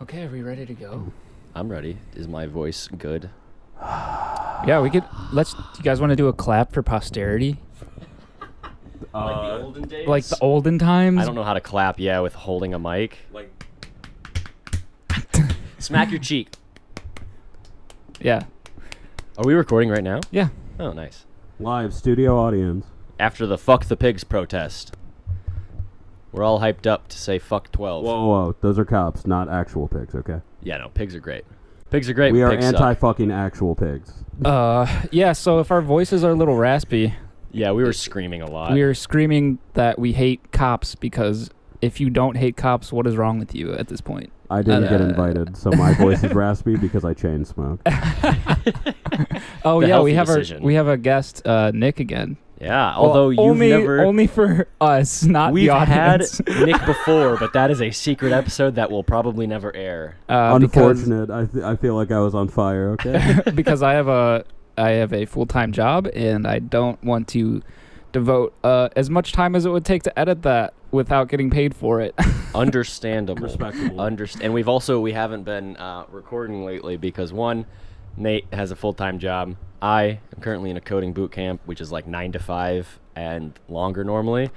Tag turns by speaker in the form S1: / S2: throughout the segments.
S1: Okay, are we ready to go?
S2: I'm ready. Is my voice good?
S1: Yeah, we could. Do you guys want to do a clap for posterity?
S2: Like the olden days?
S1: Like the olden times?
S2: I don't know how to clap, with holding a mic.
S3: Like,
S2: Smack your cheek.
S1: Yeah.
S2: Are we recording right now?
S1: Yeah.
S2: Oh, nice.
S3: live studio audience.
S2: After the Fuck the Pigs protest. We're all hyped up to say fuck 12.
S3: Whoa. Those are cops, not actual pigs, okay?
S2: Yeah, no, pigs are great. Pigs are great.
S3: We are
S2: pigs suck.
S3: anti-fucking actual pigs.
S1: Yeah, so if our voices are a little raspy,
S2: Yeah, we were screaming a lot.
S1: we are screaming that we hate cops because if you don't hate cops, what is wrong with you at this point?
S3: I didn't get invited, so my voice is raspy because I chain smoke.
S1: Oh
S2: The
S1: yeah, we
S2: healthy
S1: have
S2: decision.
S1: we have a guest, Nick again.
S2: Yeah, although
S1: Well,
S2: you've never...
S1: only for us, not
S2: We've
S1: the
S2: had
S1: audience.
S2: Nick before, but that is a secret episode that will probably never air.
S3: Unfortunate. I feel like I was on fire, okay?
S1: Because I have a full-time job and I don't want to devote as much time as it would take to edit that without getting paid for it.
S2: Understandable.
S3: Respectable.
S2: And we haven't been recording lately because one, Nate has a full-time job. I am currently in a coding boot camp, which is like 9 to 5 and longer normally.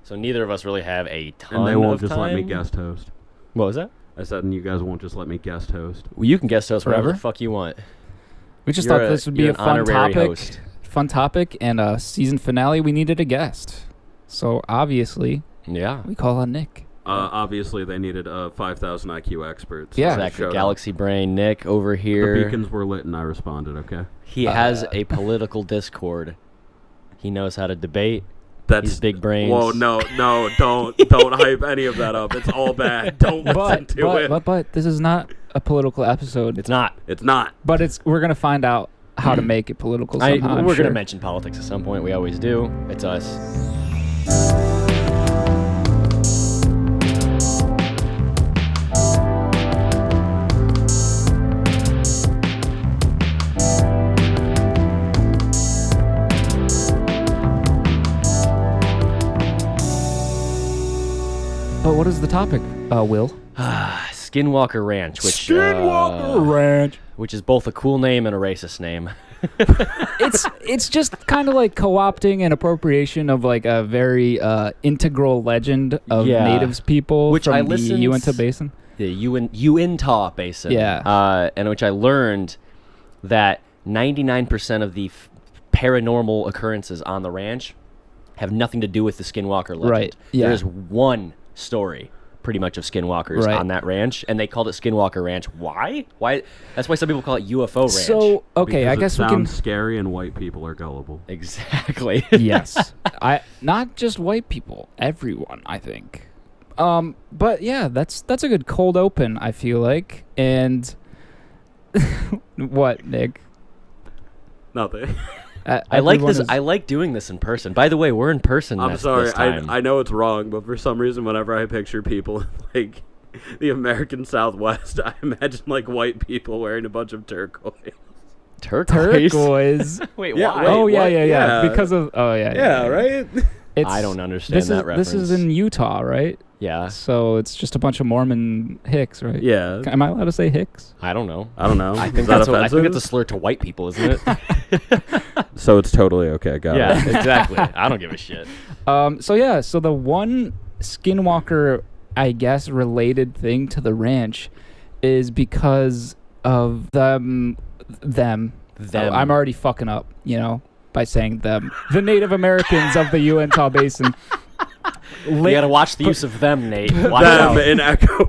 S2: So neither of us really have a ton of time.
S3: And they won't just let me guest host.
S2: What was that?
S3: I said, and you guys won't just let me guest host.
S2: Well, you can guest host whatever
S1: Forever?
S2: the fuck you want.
S1: We just
S2: You're
S1: thought this would be
S2: you're
S1: a
S2: an
S1: fun
S2: honorary
S1: topic.
S2: host.
S1: Fun topic, and a season finale, we needed a guest. So obviously,
S2: Yeah.
S1: we call on Nick.
S3: Obviously, they needed 5,000 IQ experts.
S1: Yeah.
S3: I
S2: Exactly.
S3: showed up.
S2: Galaxy Brain Nick over
S3: The
S2: here.
S3: beacons were lit, and I responded, okay?
S2: He has a political discord. He knows how to debate.
S3: That's
S2: He's big brains.
S3: Whoa, no, don't hype any of that up. It's all bad. Don't listen to it.
S1: But this is not a political episode.
S2: It's not.
S3: It's not.
S1: But we're gonna find out how to make it political somehow.
S2: We're going to mention politics at some point. We always do. It's us.
S1: But what is the topic, Will?
S2: Skinwalker Ranch,
S1: Ranch.
S2: which is both a cool name and a racist name.
S1: It's just kind of like co-opting and appropriation of like a very integral legend of
S2: Yeah.
S1: Natives people
S2: Which
S1: from
S2: I
S1: the
S2: listened-
S1: Uinta Basin.
S2: The Uinta Basin.
S1: Yeah.
S2: And which I learned that 99% of the paranormal occurrences on the ranch have nothing to do with the Skinwalker legend.
S1: Right, yeah.
S2: There's one story pretty much of skinwalkers
S1: Right.
S2: on that ranch, and they called it Skinwalker Ranch. Why? That's why some people call it UFO Ranch.
S1: So okay,
S3: Because
S1: I guess
S3: it
S1: we can.
S3: sounds scary, and white people are gullible.
S2: Exactly.
S1: Yes, not just white people, everyone. I think. But yeah, that's a good cold open. I feel like, and what, Nick?
S3: Nothing.
S2: I like
S1: Everyone
S2: this.
S1: is-
S2: I like doing this in person. By the way, we're in person.
S3: I'm
S2: this
S3: sorry.
S2: time.
S3: I know it's wrong, but for some reason, whenever I picture people in, like the American Southwest, I imagine like white people wearing a bunch of turquoise.
S2: Turquoise.
S1: Turquoise.
S2: Wait,
S3: Yeah,
S2: why?
S3: wait,
S1: Oh yeah,
S3: what?
S1: yeah.
S3: Yeah.
S1: Because of
S3: Right.
S1: It's,
S2: I don't understand
S1: this
S2: that
S1: is
S2: reference.
S1: this is in Utah, right?
S2: Yeah.
S1: So it's just a bunch of Mormon hicks, right?
S3: Yeah.
S1: Am I allowed to say hicks?
S2: I don't know.
S3: I don't know.
S2: I
S3: Is
S2: think
S3: that
S2: that's
S3: offensive?
S2: a slur to white people, isn't it?
S3: So it's totally okay. Got
S2: Yeah,
S3: it.
S2: exactly. I don't give a shit.
S1: So the one Skinwalker, I guess, related thing to the ranch is because of them.
S2: Them.
S1: I'm already fucking up, by saying them. The Native Americans of the Uinta Basin.
S2: You gotta watch the use of them, Nate. Watch
S3: Them
S2: out.
S3: in echo.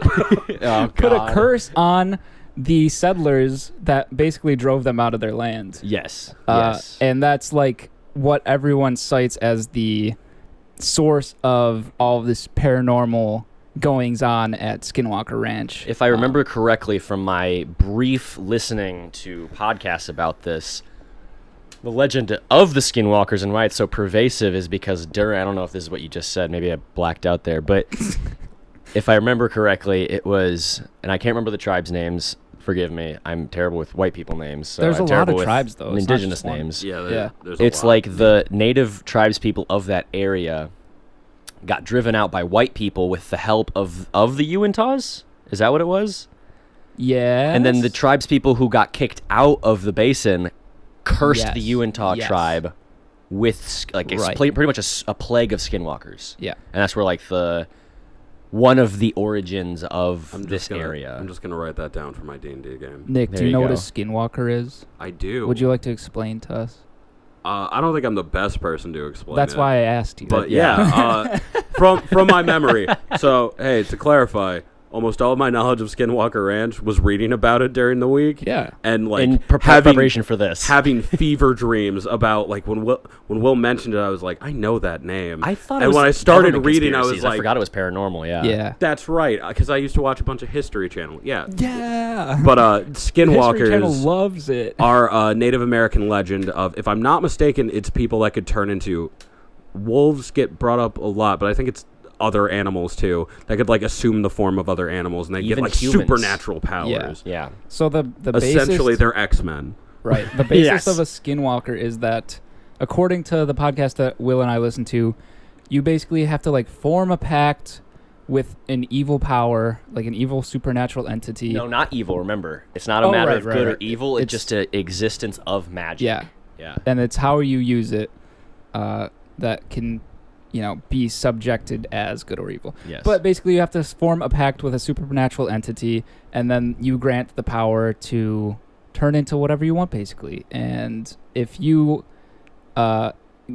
S2: Oh,
S1: Put a
S2: God.
S1: curse on the settlers that basically drove them out of their land.
S2: Yes. Yes.
S1: And that's like what everyone cites as the source of all of this paranormal goings on at Skinwalker Ranch.
S2: If I remember correctly from my brief listening to podcasts about this, the legend of the Skinwalkers and why it's so pervasive is because I don't know if this is what you just said, maybe I blacked out there, but if I remember correctly, it was, and I can't remember the tribes' names, forgive me, I'm terrible with white people names. So
S1: There's
S2: I'm
S1: a lot
S2: terrible
S1: of
S2: with
S1: tribes, though. It's not
S2: indigenous
S1: just one.
S2: names.
S1: Yeah.
S3: There's a
S2: It's
S3: lot.
S2: like the native tribes people of that area got driven out by white people with the help of the Uintas. Is that what it was?
S1: Yeah.
S2: And then the tribespeople who got kicked out of the basin cursed
S1: Yes.
S2: the Uintah
S1: Yes.
S2: tribe with like
S1: Right.
S2: pretty much a plague of skinwalkers.
S1: Yeah.
S2: And that's where like one of the origins of this
S3: gonna,
S2: area.
S3: I'm just gonna write that down for my D&D game.
S1: Nick,
S2: There
S1: do you
S2: you
S1: know what a
S2: go.
S1: skinwalker is?
S3: I do.
S1: Would you like to explain to us?
S3: I don't think I'm the best person to explain.
S1: That's
S3: it.
S1: why I asked you.
S3: But yeah, from my memory. So hey, to clarify, almost all of my knowledge of Skinwalker Ranch was reading about it during the week.
S1: Yeah.
S3: And like
S2: in
S3: having
S2: preparation for this.
S3: having fever dreams about like when Will mentioned it, I was like, I know that name.
S2: I thought.
S3: and
S2: it was
S3: when I started
S2: government
S3: reading, I was
S2: conspiracies.
S3: like,
S2: I forgot it was paranormal. Yeah.
S1: Yeah.
S3: that's right, because I used to watch a bunch of History Channel. Yeah.
S1: Yeah.
S3: But
S1: History Channel
S3: Skinwalkers
S1: loves it.
S3: are a Native American legend of, if I'm not mistaken, it's people that could turn into wolves. Get brought up a lot, but I think it's other animals too that could like assume the form of other animals, and they get
S2: Even
S3: like
S2: humans.
S3: supernatural powers.
S2: Yeah.
S1: So the
S3: Essentially,
S1: basis,
S3: they're X-Men.
S1: right. The basis
S2: Yes.
S1: of a skinwalker is that, according to the podcast that Will and I listen to, you basically have to like form a pact with an evil power, like an evil supernatural entity.
S2: No, not evil. Remember, it's not a
S1: Oh,
S2: matter
S1: right,
S2: of
S1: right,
S2: good or
S1: right.
S2: evil. It's
S1: It's-
S2: just an existence of magic.
S1: Yeah.
S2: Yeah.
S1: And it's how you use it that can, be subjected as good or evil.
S2: Yes.
S1: But basically, you have to form a pact with a supernatural entity, and then you grant the power to turn into whatever you want, basically. And if you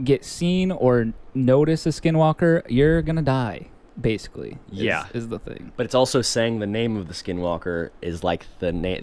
S1: get seen or notice a skinwalker, you're gonna die, basically.
S2: Yeah.
S1: is the thing.
S2: But it's also saying the name of the skinwalker is like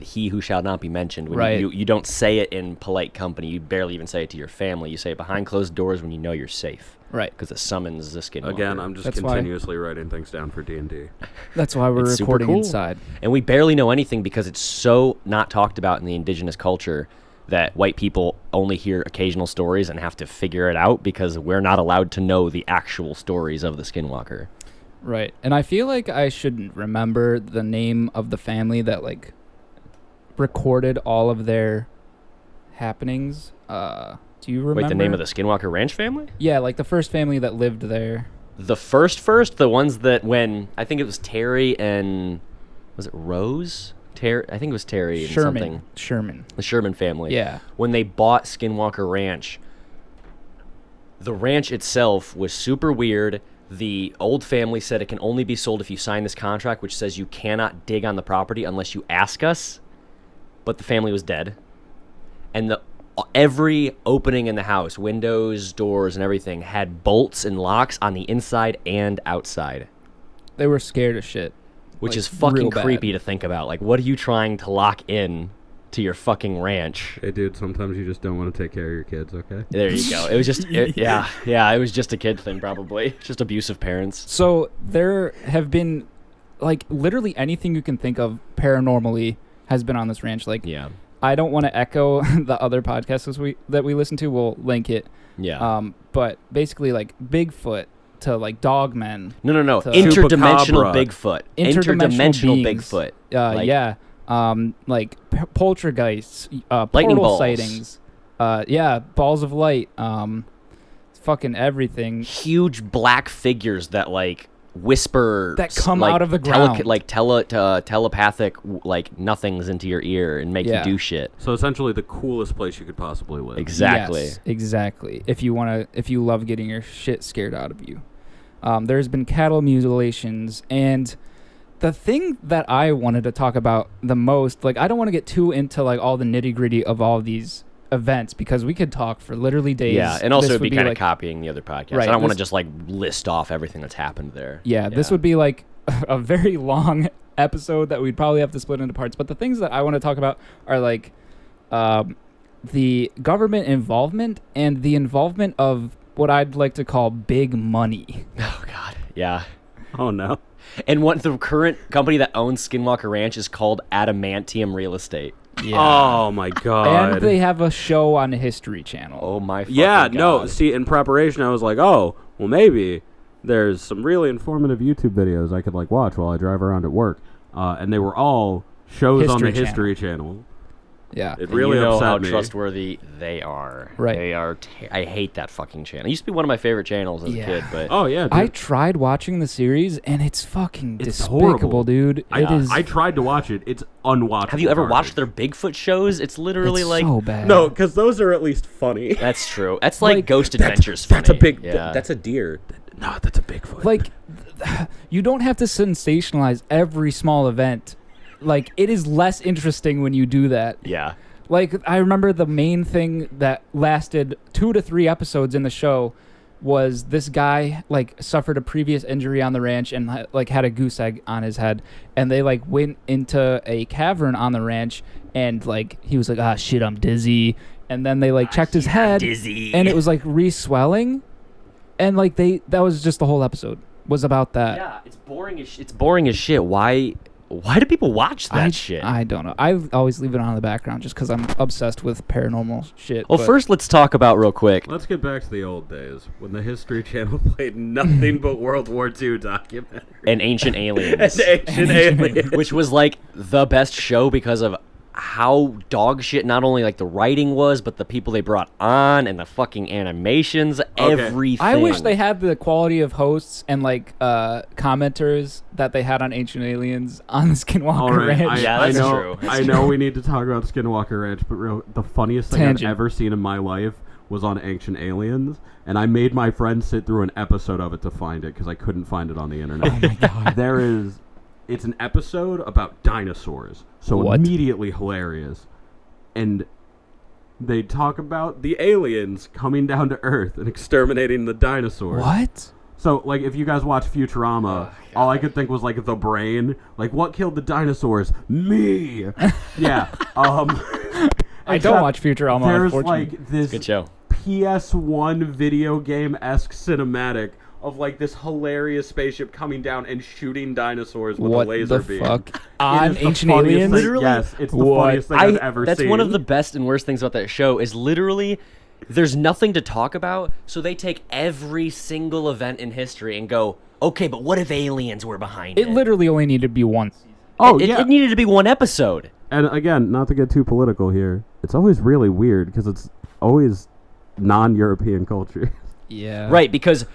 S2: he who shall not be mentioned. When
S1: Right.
S2: you don't say it in polite company. You barely even say it to your family. You say it behind closed doors when you know you're safe.
S1: Right.
S2: Because it summons the skinwalker.
S3: Again, I'm just
S1: That's why-
S3: continuously writing things down for D&D.
S1: That's why we're
S2: It's super
S1: recording
S2: cool.
S1: inside.
S2: And we barely know anything because it's so not talked about in the indigenous culture that white people only hear occasional stories and have to figure it out because we're not allowed to know the actual stories of the skinwalker.
S1: Right. And I feel like I should remember the name of the family that like recorded all of their happenings. Do you remember?
S2: Wait, the name of the Skinwalker Ranch family?
S1: Yeah, like the first family that lived there.
S2: The first, the ones that when I think it was Terry and was it Rose? I think it was Terry and something.
S1: Sherman.
S2: The Sherman family.
S1: Yeah.
S2: When they bought Skinwalker Ranch, the ranch itself was super weird. The old family said it can only be sold if you sign this contract, which says you cannot dig on the property unless you ask us. But the family was dead, and every opening in the house, windows, doors, and everything, had bolts and locks on the inside and outside.
S1: They were scared of shit.
S2: Which
S1: Like,
S2: is fucking
S1: real bad.
S2: creepy to think about. Like, what are you trying to lock in to your fucking ranch?
S3: Hey, dude, sometimes you just don't want to take care of your kids, okay?
S2: There you go. It was just, yeah, it was just a kid thing, probably. Just abusive parents.
S1: So there have been, like, literally anything you can think of paranormally has been on this ranch. Like,
S2: Yeah.
S1: I don't want to echo the other podcasts that we listen to. We'll link it.
S2: Yeah.
S1: But basically, like, Bigfoot to, like, dogmen.
S2: No.
S1: to-
S2: Interdimensional
S3: Chupacabra.
S2: Bigfoot.
S1: Interdimensional
S2: Beings. Bigfoot. Like-
S1: Yeah. Like poltergeists,
S2: Lightning
S1: portal
S2: balls.
S1: sightings. Yeah, balls of light. Fucking everything.
S2: Huge black figures that, like, whisper.
S1: That come
S2: like,
S1: out of the ground.
S2: telepathic, like, nothings into your ear and make
S1: Yeah.
S2: you do shit.
S3: So essentially the coolest place you could possibly live.
S2: Exactly.
S1: Yes, exactly. If you love getting your shit scared out of you. There's been cattle mutilations, and the thing that I wanted to talk about the most, like, I don't want to get too into like all the nitty gritty of all these events because we could talk for literally days.
S2: Yeah, and also
S1: This
S2: it'd be
S1: would
S2: kind of
S1: like,
S2: copying the other podcast.
S1: Right,
S2: I don't want to
S1: this-
S2: just, like, list off everything that's happened there.
S1: Yeah, this would be like a very long episode that we'd probably have to split into parts. But the things that I want to talk about are like the government involvement and the involvement of what I'd like to call big money.
S2: Oh, God. Yeah.
S3: Oh, no.
S2: And what the current company that owns Skinwalker Ranch is called Adamantium Real Estate.
S3: Oh, my God.
S1: And they have a show on the History Channel.
S2: Oh, my fucking
S3: Yeah,
S2: God.
S3: no, see, in preparation, I was like, oh, well, maybe there's some really informative YouTube videos I could, like, watch while I drive around at work. And they were all shows on the
S1: History
S3: History Channel.
S1: Yeah.
S3: It
S2: And
S3: really
S2: you know
S3: upset
S2: how
S3: me.
S2: trustworthy they are.
S1: Right.
S2: They are. I hate that fucking channel. It used to be one of my favorite channels as a kid, but
S3: Oh yeah, dude.
S1: I tried watching the series, and it's fucking
S3: It's
S1: despicable,
S3: horrible.
S1: dude. It is.
S3: I tried to watch it. It's unwatchable.
S2: have you ever
S3: garbage.
S2: watched their Bigfoot shows? It's literally
S1: it's
S2: like
S1: so bad.
S3: No, because those are at least funny.
S2: that's true. That's like,
S1: Like,
S2: Ghost Adventures. Funny.
S3: That's a big.
S2: Yeah.
S3: That's a deer. No, that's a Bigfoot.
S1: Like, you don't have to sensationalize every small event. Like, it is less interesting when you do that.
S2: yeah.
S1: Like, I remember the main thing that lasted 2 to 3 episodes in the show was this guy, like, suffered a previous injury on the ranch and, like, had a goose egg on his head. And they, like, went into a cavern on the ranch and, like, he was like, ah, shit, I'm dizzy. And then they, like, checked his head.
S2: Dizzy.
S1: And it was, like, re-swelling. And, like, that was just the whole episode was about that.
S2: Yeah, it's boring as it's boring as shit. Why do people watch that shit?
S1: I don't know. I always leave it on in the background just because I'm obsessed with paranormal shit.
S2: Well,
S1: but-
S2: first let's talk about real quick.
S3: Let's get back to the old days when the History Channel played nothing but World War II documentaries
S2: And Ancient Aliens,
S3: and ancient aliens.
S2: which was like the best show because of how dog shit not only like the writing was, but the people they brought on and the fucking animations, everything.
S1: I wish they had the quality of hosts and like commenters that they had on Ancient Aliens on the Skinwalker
S3: All right,
S1: Ranch.
S2: Yeah,
S3: I
S2: that's
S3: know,
S2: true. That's
S3: I know we need to talk about Skinwalker Ranch, but the funniest thing
S1: Tangent.
S3: I've ever seen in my life was on Ancient Aliens, and I made my friend sit through an episode of it to find it because I couldn't find it on the internet.
S1: Oh my god.
S3: It's an episode about dinosaurs, so
S1: What?
S3: immediately hilarious. And they talk about the aliens coming down to Earth and exterminating the dinosaurs.
S1: What?
S3: So, like, if you guys watch Futurama, all I could think was, like, the brain. Like, what killed the dinosaurs? Me! Yeah.
S1: I don't watch Futurama,
S3: There's,
S1: unfortunately.
S3: like, this
S2: Good show.
S3: PS1 video game-esque cinematic of, like, this hilarious spaceship coming down and shooting dinosaurs with
S1: What
S3: a laser
S1: the
S3: beam.
S1: fuck?
S3: It
S1: On
S3: is the
S1: Ancient
S3: funniest
S1: Aliens?
S3: thing-
S2: Literally?
S3: Yes, it's the
S1: What?
S3: funniest thing I've ever
S2: That's
S3: seen.
S2: one of the best and worst things about that show is literally there's nothing to talk about, so they take every single event in history and go, okay, but what if aliens were behind it?
S1: It literally only needed to be one season.
S3: Oh,
S2: It needed to be one episode.
S3: And again, not to get too political here, it's always really weird because it's always non-European culture.
S1: Yeah.
S2: Right, because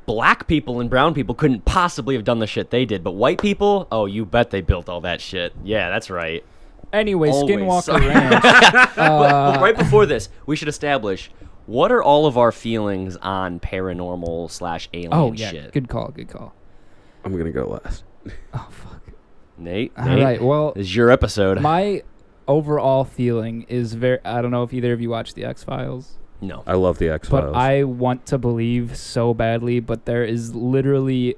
S2: black people and brown people couldn't possibly have done the shit they did, but white people, oh, you bet they built all that shit. Yeah, that's right.
S1: Anyway,
S2: Always.
S1: Skinwalker Ranch.
S2: But right before this, we should establish what are all of our feelings on paranormal / alien
S1: Oh, yeah.
S2: shit.
S1: Good call. Good call.
S3: I'm going to go last.
S1: Oh, fuck.
S2: Nate,
S1: All right. Well,
S2: this is your episode.
S1: my overall feeling is very. I don't know if either of you watched The X-Files.
S2: No.
S3: I love the X-Files.
S1: But I want to believe so badly, but there is literally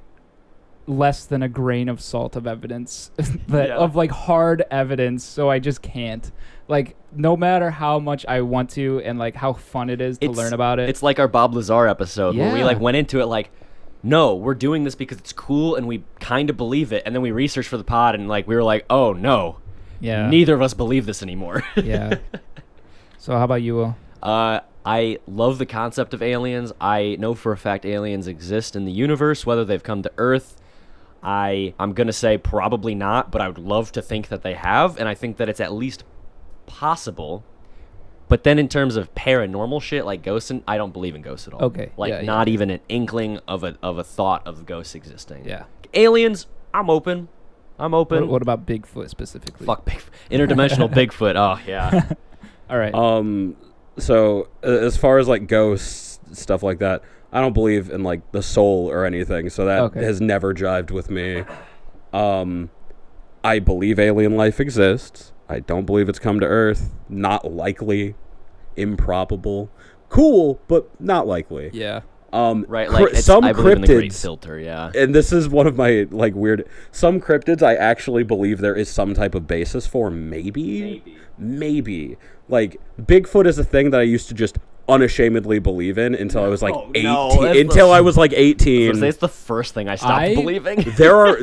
S1: less than a grain of salt of evidence
S2: Yeah.
S1: of like hard evidence, so I just can't. Like, no matter how much I want to and like how fun it is to learn about it.
S2: It's like our Bob Lazar episode where we
S1: Yeah.
S2: like went into it like, no, we're doing this because it's cool and we kind of believe it, and then we researched for the pod and like we were like, oh no,
S1: yeah.
S2: neither of us believe this anymore.
S1: Yeah. So how about you, Will?
S2: I love the concept of aliens. I know for a fact aliens exist in the universe, whether they've come to Earth. I'm going to say probably not, but I would love to think that they have, and I think that it's at least possible. But then in terms of paranormal shit like ghosts, I don't believe in ghosts at all.
S1: Okay,
S2: Like
S1: yeah,
S2: not even an inkling of a thought of ghosts existing.
S1: Yeah.
S2: Aliens, I'm open. I'm open.
S1: What about Bigfoot specifically?
S2: Fuck interdimensional Bigfoot. Oh yeah.
S1: All right.
S3: So as far as like ghosts, stuff like that, I don't believe in like the soul or anything. So that
S1: Okay.
S3: has never jived with me. I believe alien life exists. I don't believe it's come to Earth. Not likely. Improbable. Cool, but not likely.
S1: yeah.
S2: Right. Like
S3: some
S2: I believe in the great
S3: cryptids,
S2: filter. Yeah.
S3: and this is one of my like weird. Some cryptids I actually believe there is some type of basis for. Maybe. Like Bigfoot is a thing that I used to just unashamedly believe in until I was like
S2: Oh,
S3: 18.
S2: no, that's
S3: Until I was like 18.
S2: It's the first thing I stopped believing.
S3: There are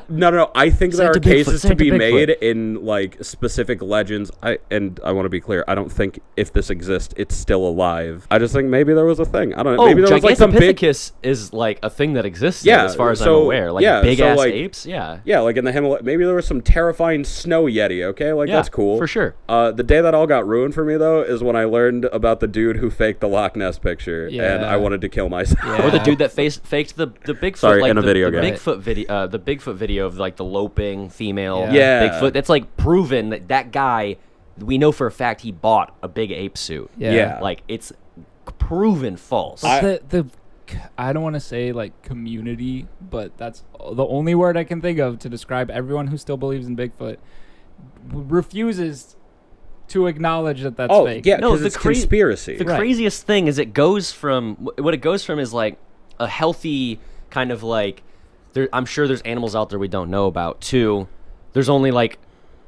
S3: no. I think there are
S2: Santa Bigfoot,
S3: cases to
S2: Santa
S3: be
S2: Bigfoot.
S3: made in like specific legends. I want to be clear. I don't think if this exists, it's still alive. I just think maybe there was a thing. I don't know. Maybe there was like some big.
S2: Gigantopithecus is like a thing that exists.
S3: Yeah,
S2: as far as
S3: so-
S2: I'm aware, like
S3: yeah,
S2: big
S3: so,
S2: ass
S3: like-
S2: apes. Yeah,
S3: Yeah, like in the Himalaya. Maybe there was some terrifying snow yeti. Okay, like
S2: Yeah,
S3: that's cool
S2: for sure.
S3: The day that all got ruined for me though is when I learned about the dude who faked the Loch Ness picture, and
S1: Yeah.
S3: I wanted to kill myself.
S1: Yeah.
S2: Or the dude that faked the Bigfoot.
S3: Sorry,
S2: like
S3: in a
S2: the,
S3: video
S2: the
S3: game.
S2: Bigfoot video of like the loping female
S3: Yeah.
S2: Bigfoot. That's like proven that guy. We know for a fact he bought a big ape suit.
S3: Yeah.
S2: Like it's proven false.
S1: But I don't want to say like community, but that's the only word I can think of to describe everyone who still believes in Bigfoot refuses to acknowledge that that's fake.
S3: yeah,
S2: No,
S3: because it's conspiracy.
S2: The
S1: Right.
S2: craziest thing is it goes from what it goes from is like a healthy kind of like I'm sure there's animals out there we don't know about to there's only like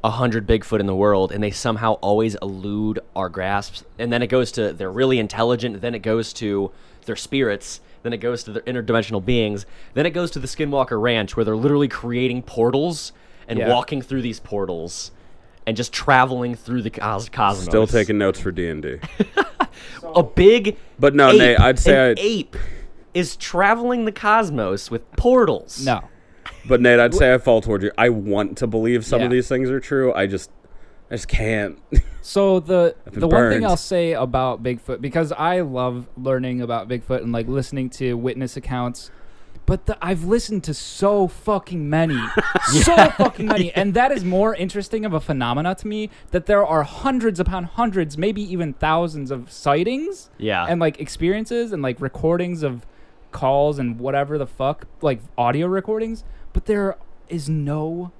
S2: 100 Bigfoot in the world and they somehow always elude our grasps, and then it goes to they're really intelligent, then it goes to their spirits, then it goes to their interdimensional beings, then it goes to the Skinwalker Ranch where they're literally creating portals and
S1: Yeah.
S2: walking through these portals and just traveling through the cosmos.
S3: Still taking notes for D&D.
S2: A big
S3: But no,
S2: ape,
S3: Nate, I'd say
S2: an ape is traveling the cosmos with portals.
S1: No.
S3: But Nate, I'd say I fall toward you. I want to believe some of
S1: Yeah.
S3: these things are true. I just can't.
S1: So the
S3: been
S1: one thing
S3: burned.
S1: I'll say about Bigfoot, because I love learning about Bigfoot and like listening to witness accounts, but I've listened to so fucking many, and that is more interesting of a phenomena to me, that there are hundreds upon hundreds, maybe even thousands of sightings,
S2: Yeah.
S1: and like experiences and like recordings of calls and whatever the fuck, like audio recordings, but there is no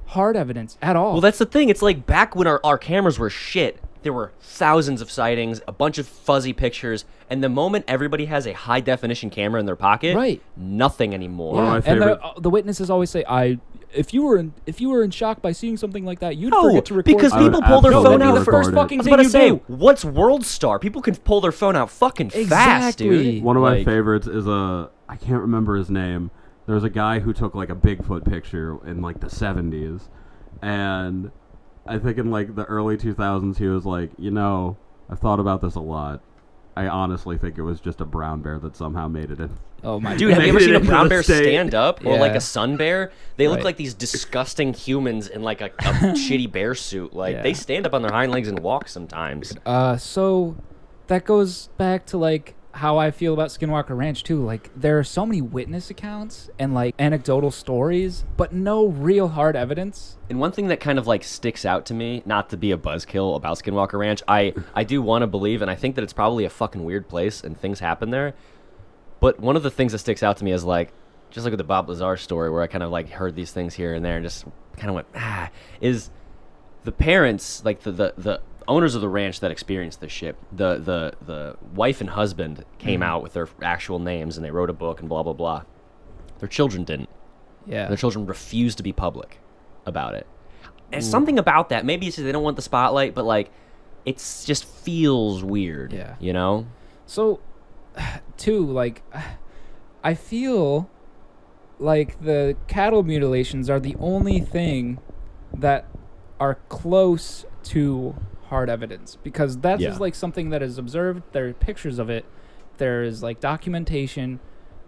S1: hard evidence at all.
S2: Well, that's the thing. It's like back when our cameras were shit, there were thousands of sightings, a bunch of fuzzy pictures, and the moment everybody has a high definition camera in their pocket,
S1: Right.
S2: nothing anymore.
S3: One of my
S1: and
S3: favorite-
S1: the witnesses always say, if you were in shock by seeing something like that, you'd
S2: No,
S1: forget to record.
S2: because
S3: I would
S2: people pull their
S3: absolutely
S2: phone out
S1: the
S3: record
S1: first
S3: it.
S1: fucking
S2: I was
S1: thing
S2: about to
S1: you
S2: say,
S1: do.
S2: what's World Star? People can pull their phone out fucking fast,
S1: Exactly.
S2: dude.
S3: One of my
S2: Like,
S3: favorites is I can't remember his name. There was a guy who took like a Bigfoot picture in like the 70s, and I think in like the early 2000s he was like, I've thought about this a lot. I honestly think it was just a brown bear that somehow made it in.
S1: Oh my
S2: Dude, have you ever
S3: Made it
S2: seen a
S3: into
S2: brown
S3: the
S2: bear
S3: state.
S2: stand up or like
S1: Yeah.
S2: a sun bear? They look
S1: Right.
S2: like these disgusting humans in like a shitty bear suit. Like
S1: Yeah.
S2: they stand up on their hind legs and walk sometimes.
S1: So that goes back to like how I feel about Skinwalker Ranch too. Like there are so many witness accounts and like anecdotal stories, but no real hard evidence.
S2: And one thing that kind of like sticks out to me, not to be a buzzkill about Skinwalker Ranch, I do want to believe, and I think that it's probably a fucking weird place and things happen there. But one of the things that sticks out to me is like, just like with the Bob Lazar story, where I kind of like heard these things here and there and just kind of went, is the parents, like the owners of the ranch that experienced this shit, the wife and husband came out with their actual names and they wrote a book and blah, blah, blah. Their children didn't.
S1: Yeah.
S2: Their children refused to be public about it. And something about that, maybe it's just they don't want the spotlight, but like, it's just feels weird.
S1: Yeah.
S2: You know?
S1: So, too, like, I feel like the cattle mutilations are the only thing that are close to hard evidence, because that's
S2: Yeah.
S1: just like something that is observed. There are pictures of it. There is like documentation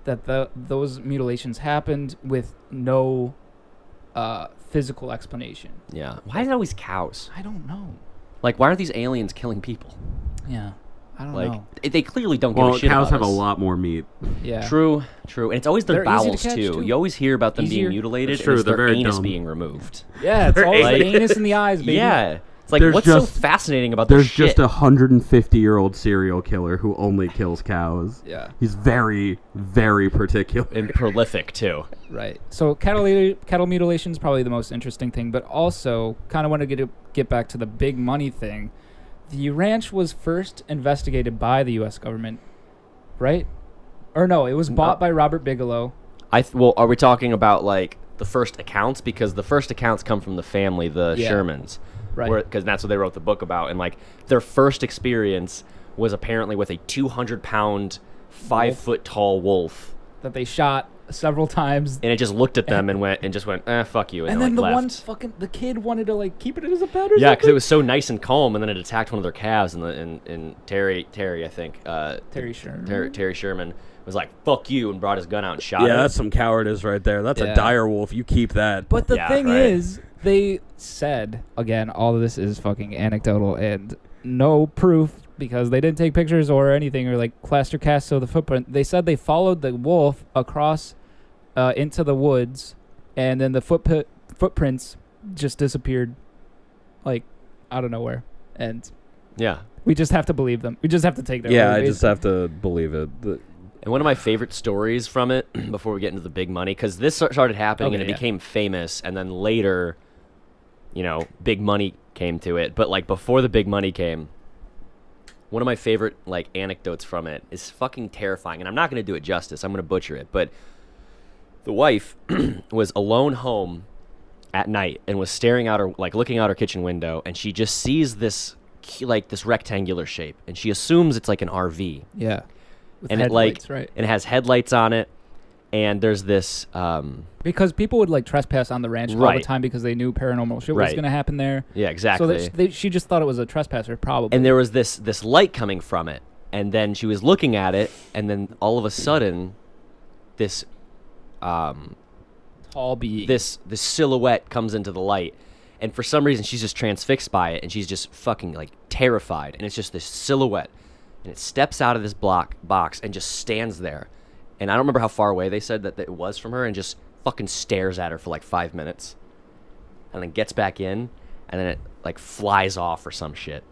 S1: that those mutilations happened with no physical explanation.
S2: Yeah. Why is it always cows?
S1: I don't know.
S2: Like, why aren't these aliens killing people?
S1: Yeah, I don't
S2: Like,
S1: know.
S2: they clearly don't give
S3: Well,
S2: a shit
S3: cows
S2: about
S3: have a
S2: us.
S3: lot more meat.
S1: Yeah.
S2: True. And it's always their
S1: They're easy to
S2: bowels,
S1: catch, too.
S2: You always hear about them
S1: Easier.
S2: being mutilated,
S3: That's true,
S2: and it's
S3: they're
S2: their
S3: very
S2: anus
S3: dumb.
S2: being removed.
S1: Yeah, it's
S3: They're
S1: always
S2: like-
S1: the anus in the eyes, baby.
S2: Yeah. It's like,
S3: There's
S2: what's so
S3: just-
S2: fascinating about this
S3: There's
S2: shit?
S3: just a 150-year-old serial killer who only kills cows.
S1: Yeah.
S3: He's very, very particular.
S2: and prolific, too.
S1: Right. So cattle mutilation is probably the most interesting thing, but also kind of want to get back to the big money thing. The ranch was first investigated by the U.S. government, right? Or no, it was bought by Robert Bigelow.
S2: Well, are we talking about like the first accounts, because the first accounts come from the family, the Shermans,
S1: right?
S2: Because that's what they wrote the book about, and like their first experience was apparently with a 200-pound, 5-foot tall wolf
S1: that they shot several times,
S2: and it just looked at them and went, fuck you,
S1: and then
S2: like,
S1: the
S2: left.
S1: one the kid wanted to like keep it as a pet or
S2: Yeah, because
S1: something?
S2: it was so nice and calm, and then it attacked one of their calves, and Terry, I think,
S1: Terry Sherman.
S2: Terry Sherman was like, fuck you, and brought his gun out and shot it.
S3: Yeah, that's some cowardice right there. That's a dire wolf. You keep that.
S1: But the
S2: Yeah,
S1: thing
S2: right.
S1: is, they said, again, all of this is fucking anecdotal and no proof because they didn't take pictures or anything or like plaster casts of the footprint. They said they followed the wolf across into the woods, and then the footprints just disappeared like out of nowhere. And
S2: Yeah.
S1: we just have to believe them. We just have to take their
S3: Yeah,
S1: word,
S3: I just have to believe it.
S2: And one of my favorite stories from it, before we get into the big money, because this started happening and it
S1: yeah.
S2: became famous, and then later, big money came to it. But like before the big money came, one of my favorite like anecdotes from it is fucking terrifying, and I'm not going to do it justice. I'm going to butcher it, but the wife was alone home at night and was staring out her, like looking out her kitchen window, and she just sees this rectangular shape, and she assumes it's like an RV.
S1: Yeah. With
S2: And
S1: headlights, right.
S2: and it has headlights on it, and there's this
S1: Because people would like trespass on the ranch all the
S2: Right.
S1: time because they knew paranormal shit was
S2: Right.
S1: going to happen there.
S2: yeah, exactly.
S1: So that she just thought it was a trespasser, probably.
S2: And there was this light coming from it, and then she was looking at it, and then all of a sudden this
S1: tall being.
S2: this silhouette comes into the light, and for some reason she's just transfixed by it, and she's just fucking like terrified, and it's just this silhouette, and it steps out of this box and just stands there, and I don't remember how far away they said that it was from her, and just fucking stares at her for like 5 minutes, and then gets back in, and then it like flies off or some shit.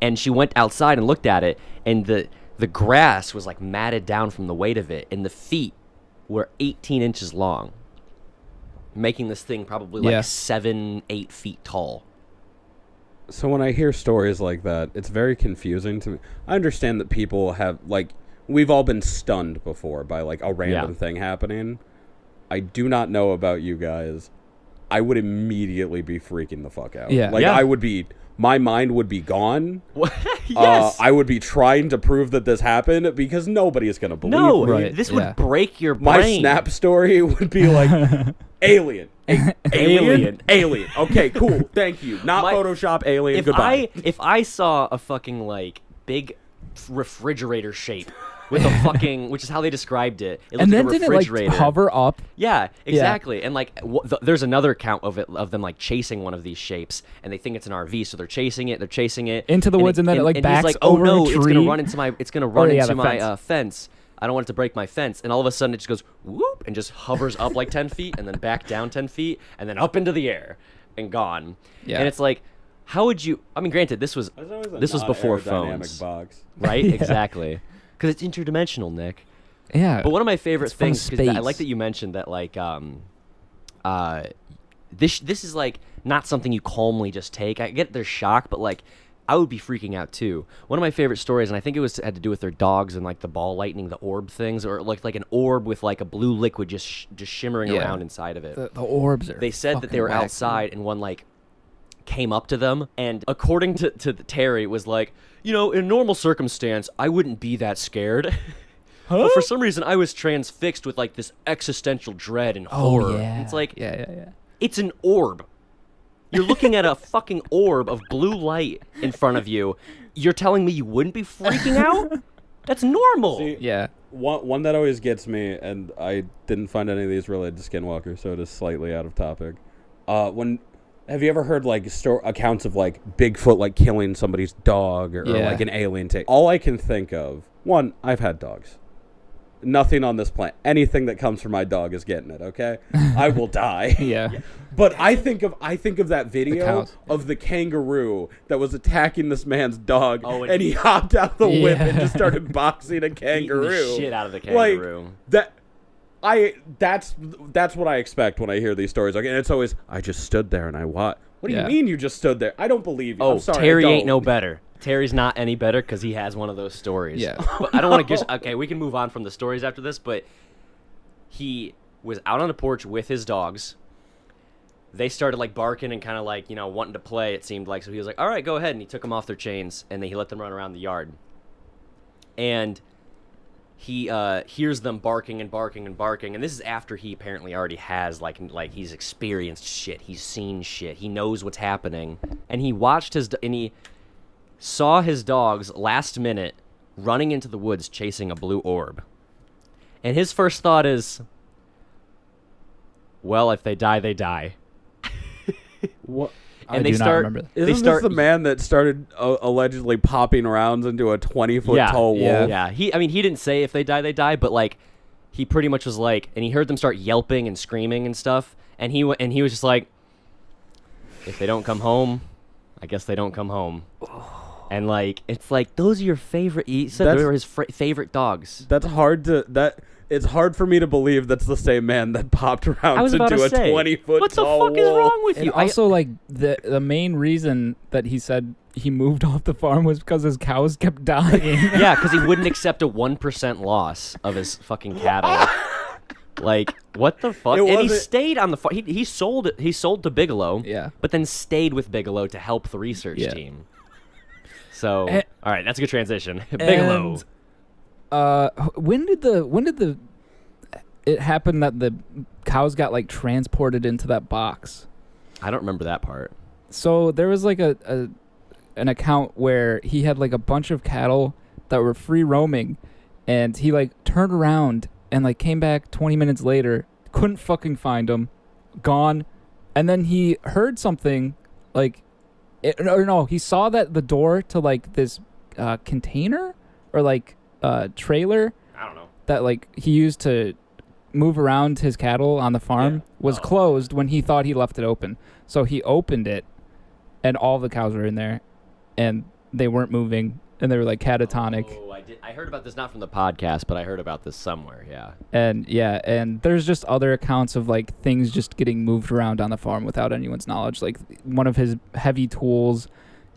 S2: And she went outside and looked at it, and the grass was like matted down from the weight of it, and the feet were 18 inches long, making this thing probably like 7-8 feet tall.
S3: So when I hear stories like that, it's very confusing to me. I understand that people have, like, we've all been stunned before by, like, a random thing happening. I do not know about you guys. I would immediately be freaking the fuck out.
S1: Yeah.
S3: Like,
S2: Yeah.
S3: I would be... My mind would be gone.
S2: Yes.
S3: I would be trying to prove that this happened because nobody is going to believe
S2: No,
S3: me.
S1: Right,
S2: this
S1: yeah.
S2: would break your
S3: My
S2: brain.
S3: Snap story would be like, alien.
S2: Alien.
S3: Alien. Okay, cool. Thank you. Not
S2: My-
S3: Photoshop alien. Goodbye.
S2: If I saw a fucking like big refrigerator shape with a fucking, which is how they described it. It
S1: and
S2: looked
S1: then
S2: like a
S1: did it like
S2: refrigerator.
S1: hover up?
S2: Yeah, exactly. And like, there's another account of them like chasing one of these shapes, and they think it's an RV, so they're chasing it.
S1: Into the woods, and then it, like,
S2: he's
S1: backs
S2: like, oh
S1: over a
S2: no, it's gonna
S1: tree.
S2: run into my, it's gonna run
S1: yeah,
S2: into
S1: the
S2: my fence. I don't want it to break my fence. And all of a sudden, it just goes whoop and just hovers up like 10 feet, and then back down 10 feet, and then up into the air, and gone.
S1: Yeah.
S2: And it's like, how would you? I mean, granted, this was before phones,
S3: box.
S2: right?
S1: Yeah.
S2: Exactly. Because it's interdimensional, Nick.
S1: Yeah.
S2: But one of my favorite
S1: It's from
S2: things, 'cause I
S1: space.
S2: like that you mentioned that, like, this is like not something you calmly just take. I get their shock, but like, I would be freaking out too. One of my favorite stories, and I think it had to do with their dogs and like the ball lightning, the orb things, or like an orb with like a blue liquid just shimmering
S1: Yeah.
S2: around inside of it.
S1: the orbs are.
S2: They said that they
S1: fucking
S2: were
S1: wacky.
S2: outside, and one like came up to them, and according to Terry, was like, in normal circumstance, I wouldn't be that scared. But for some reason, I was transfixed with like this existential dread and horror.
S1: Oh yeah.
S2: It's like,
S1: yeah.
S2: it's an orb. You're looking at a fucking orb of blue light in front of you. You're telling me you wouldn't be freaking out? That's normal.
S3: See,
S1: Yeah.
S3: One that always gets me, and I didn't find any of these related to Skinwalker, so it is slightly out of topic. Have you ever heard like accounts of like Bigfoot like killing somebody's dog or
S1: Yeah.
S3: like an alien take? All I can think of, one, I've had dogs. Nothing on this planet, anything that comes from my dog is getting it. Okay, I will die.
S1: Yeah.
S3: But I think of that video
S1: cows.
S3: of the kangaroo that was attacking this man's dog,
S2: Oh,
S3: and he hopped out the whip and
S1: Yeah.
S3: just started boxing a
S2: Eating
S3: kangaroo.
S2: the shit out of the kangaroo.
S3: Like that's what I expect when I hear these stories. Like, and it's always, I just stood there and I watched. What do
S1: Yeah.
S3: you mean you just stood there? I don't believe you.
S2: Oh,
S3: I'm sorry,
S2: Terry
S3: I
S2: ain't no
S3: don't.
S2: better. Terry's not any better because he has one of those stories.
S1: Yeah.
S2: But I don't want to get... Okay, we can move on from the stories after this, but was out on the porch with his dogs. They started like barking and kind of like, wanting to play, it seemed like. So he was like, all right, go ahead. And he took them off their chains and then he let them run around the yard. And he hears them barking and barking and barking. And this is after he apparently already has like he's experienced shit. He's seen shit. He knows what's happening. And he he saw his dogs last minute running into the woods chasing a blue orb. And his first thought is, well, if they die, they die.
S3: What?
S1: And I do not remember that.
S3: Isn't this the man that started allegedly popping rounds into a 20-foot tall wolf?
S2: Yeah. He didn't say if they die, they die, but like, he pretty much was like, and he heard them start yelping and screaming and stuff, and he was just like, if they don't come home, I guess they don't come home. And like, it's like, those are your favorite. He said they were his favorite dogs.
S3: That's hard to It's hard for me to believe that's the same man that popped rounds into a 20-foot tall
S2: what the fuck is wrong with
S1: and
S2: you?
S1: Also, like the main reason that he said he moved off the farm was because his cows kept dying.
S2: Yeah, because he wouldn't accept a 1% loss of his fucking cattle. Like, what the fuck? And he stayed on the farm. He sold it. He sold to Bigelow.
S1: Yeah.
S2: But then stayed with Bigelow to help the research team. So, all right, that's a good transition. Bigelow.
S1: When did it happen that the cows got like transported into that box?
S2: I don't remember that part.
S1: So there was like an account where he had like a bunch of cattle that were free roaming, and he like turned around and like came back 20 minutes later, couldn't fucking find them, gone, and then he heard something like, he saw that the door to like this container or like trailer,
S2: I don't know,
S1: that like he used to move around his cattle on the farm was closed when he thought he left it open. So he opened it, and all the cows were in there, and they weren't moving, and they were like catatonic.
S2: Oh, I heard about this not from the podcast, but I heard about this somewhere. Yeah.
S1: And there's just other accounts of like things just getting moved around on the farm without anyone's knowledge. Like one of his heavy tools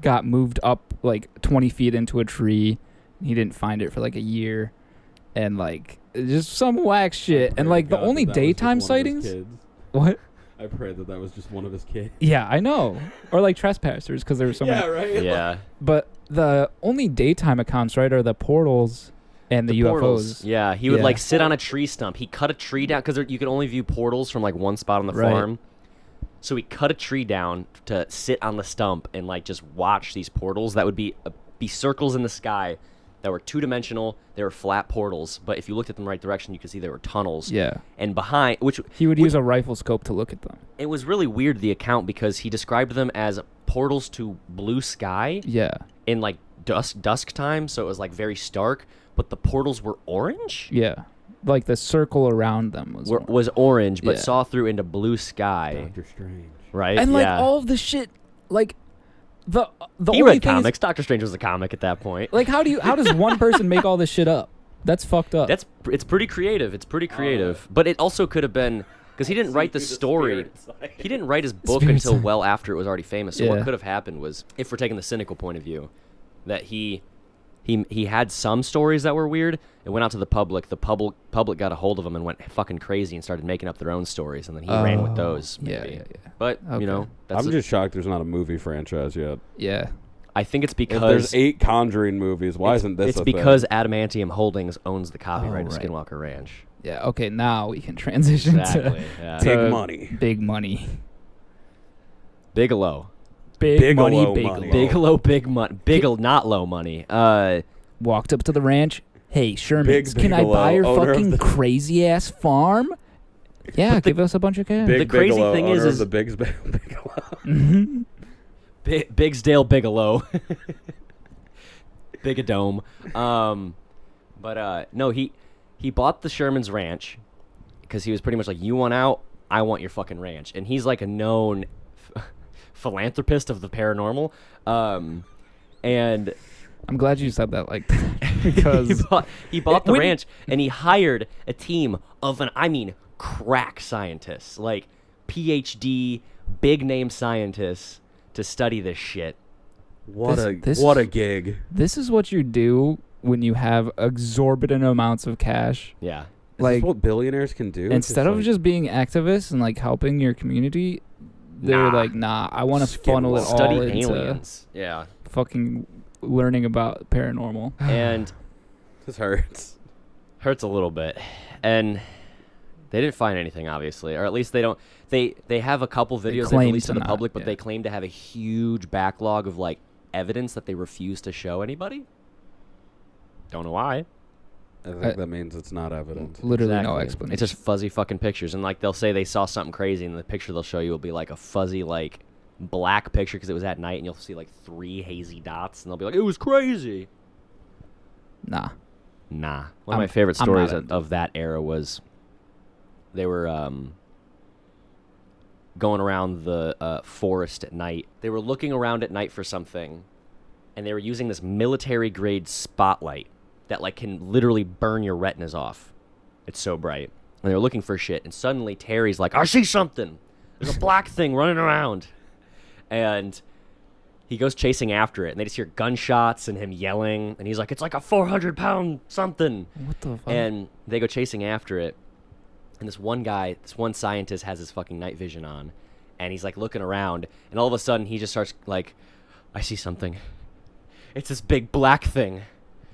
S1: got moved up like 20 feet into a tree. He didn't find it for like a year, and like just some whack shit. And like the only daytime sightings. What?
S3: I pray that was just one of his kids.
S1: Yeah, I know. Or like trespassers, because there were so many.
S3: Yeah, right.
S2: Yeah.
S1: But the only daytime accounts, right, are the portals and the UFOs.
S2: Portals. Yeah, he would like sit on a tree stump. He cut a tree down because you could only view portals from like one spot on the farm. So he cut a tree down to sit on the stump and like just watch these portals that would be circles in the sky that were two-dimensional. They were flat portals, but if you looked at them the right direction, you could see they were tunnels.
S1: Yeah.
S2: And behind,
S1: he would use a rifle scope to look at them.
S2: It was really weird, the account, because he described them as portals to blue sky.
S1: Yeah.
S2: In like dusk time, so it was like very stark, but the portals were orange.
S1: Yeah. Like the circle around them
S2: was orange, but saw through into blue sky.
S3: Doctor Strange.
S2: Right?
S1: And like all of the shit, like the
S2: he
S1: only
S2: read comics. Doctor Strange was a comic at that point.
S1: Like how does one person make all this shit up? That's fucked up.
S2: It's pretty creative. But it also could have been because he didn't write the story. He didn't write his book until well after it was already famous. So what could have happened was, if we're taking the cynical point of view, that he had some stories that were weird. It went out to the public. The public got a hold of him and went fucking crazy and started making up their own stories, and then he ran with those. Maybe. Yeah. But
S3: I'm just shocked there's not a movie franchise yet.
S1: Yeah.
S2: I think it's because
S3: if there's 8 Conjuring movies. Why isn't this?
S2: It's because Adamantium Holdings owns the copyright of Skinwalker Ranch.
S1: Yeah. Okay. Now we can transition to
S3: big money.
S1: Big money.
S2: Bigelow.
S1: Big money.
S2: Bigelow. Big money. Bigelow. Not low money.
S1: Walked up to the ranch. Hey, Sherman's, can I buy your fucking crazy ass farm? Yeah, give us a bunch of cash.
S2: The crazy
S3: Bigelow,
S2: thing is
S3: the Bigelow.
S1: Mm-hmm.
S2: Bigsdale Bigelow. Bigadome. No, he bought the Sherman's ranch because he was pretty much like, you want out, I want your fucking ranch. And he's like a known philanthropist of the paranormal. And
S1: I'm glad you said that like that because
S2: he bought the ranch and he hired a team of crack scientists, like PhD, big name scientists to study this shit.
S3: What a gig.
S1: This is what you do when you have exorbitant amounts of cash.
S2: Yeah.
S3: Is this what billionaires can do?
S1: Instead of just being activists and like helping your community, they're like, nah, I want to funnel it all
S2: study
S1: into
S2: aliens. Yeah.
S1: fucking learning about paranormal.
S2: And
S3: this hurts.
S2: Hurts a little bit. And they didn't find anything, obviously, or at least they don't. They have a couple videos they released to the public, but they claim to have a huge backlog of like evidence that they refuse to show anybody. Don't know why.
S3: I think that means it's not evidence.
S1: Literally no explanation.
S2: It's just fuzzy fucking pictures, and like they'll say they saw something crazy, and the picture they'll show you will be like a fuzzy like black picture because it was at night, and you'll see like 3 hazy dots, and they'll be like, "It was crazy."
S1: Nah.
S2: One of my favorite stories of that era was they were going around the forest at night. They were looking around at night for something, and they were using this military-grade spotlight that like can literally burn your retinas off. It's so bright. And they were looking for shit, and suddenly Terry's like, "I see something. There's a black thing running around." And he goes chasing after it, and they just hear gunshots and him yelling, and he's like, "It's like a 400-pound something."
S1: What the fuck?
S2: And they go chasing after it, and this one scientist has his fucking night vision on, and he's like looking around, and all of a sudden he just starts like, "I see something. It's this big black thing.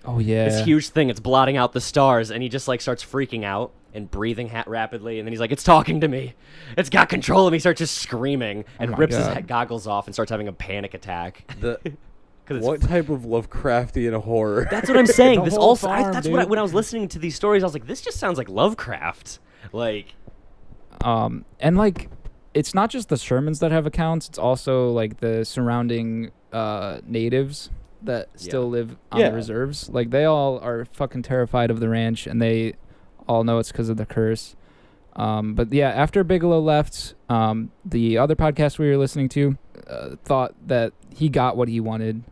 S1: Oh yeah.
S2: This huge thing. It's blotting out the stars," and he just like starts freaking out and breathing rapidly, and then he's like, "It's talking to me. It's got control of me." He starts just screaming and rips his goggles off and starts having a panic attack.
S3: What type of Lovecraftian horror?
S2: That's what I'm saying. This also
S1: that's
S2: what when I was listening to these stories, I was like, this just sounds like Lovecraft. Like,
S1: and like, it's not just the Shermans that have accounts. It's also like the surrounding natives that still live on the reserves. Like, they all are fucking terrified of the ranch, and they all know it's because of the curse. But yeah, after Bigelow left, the other podcast we were listening to thought that he got what he wanted.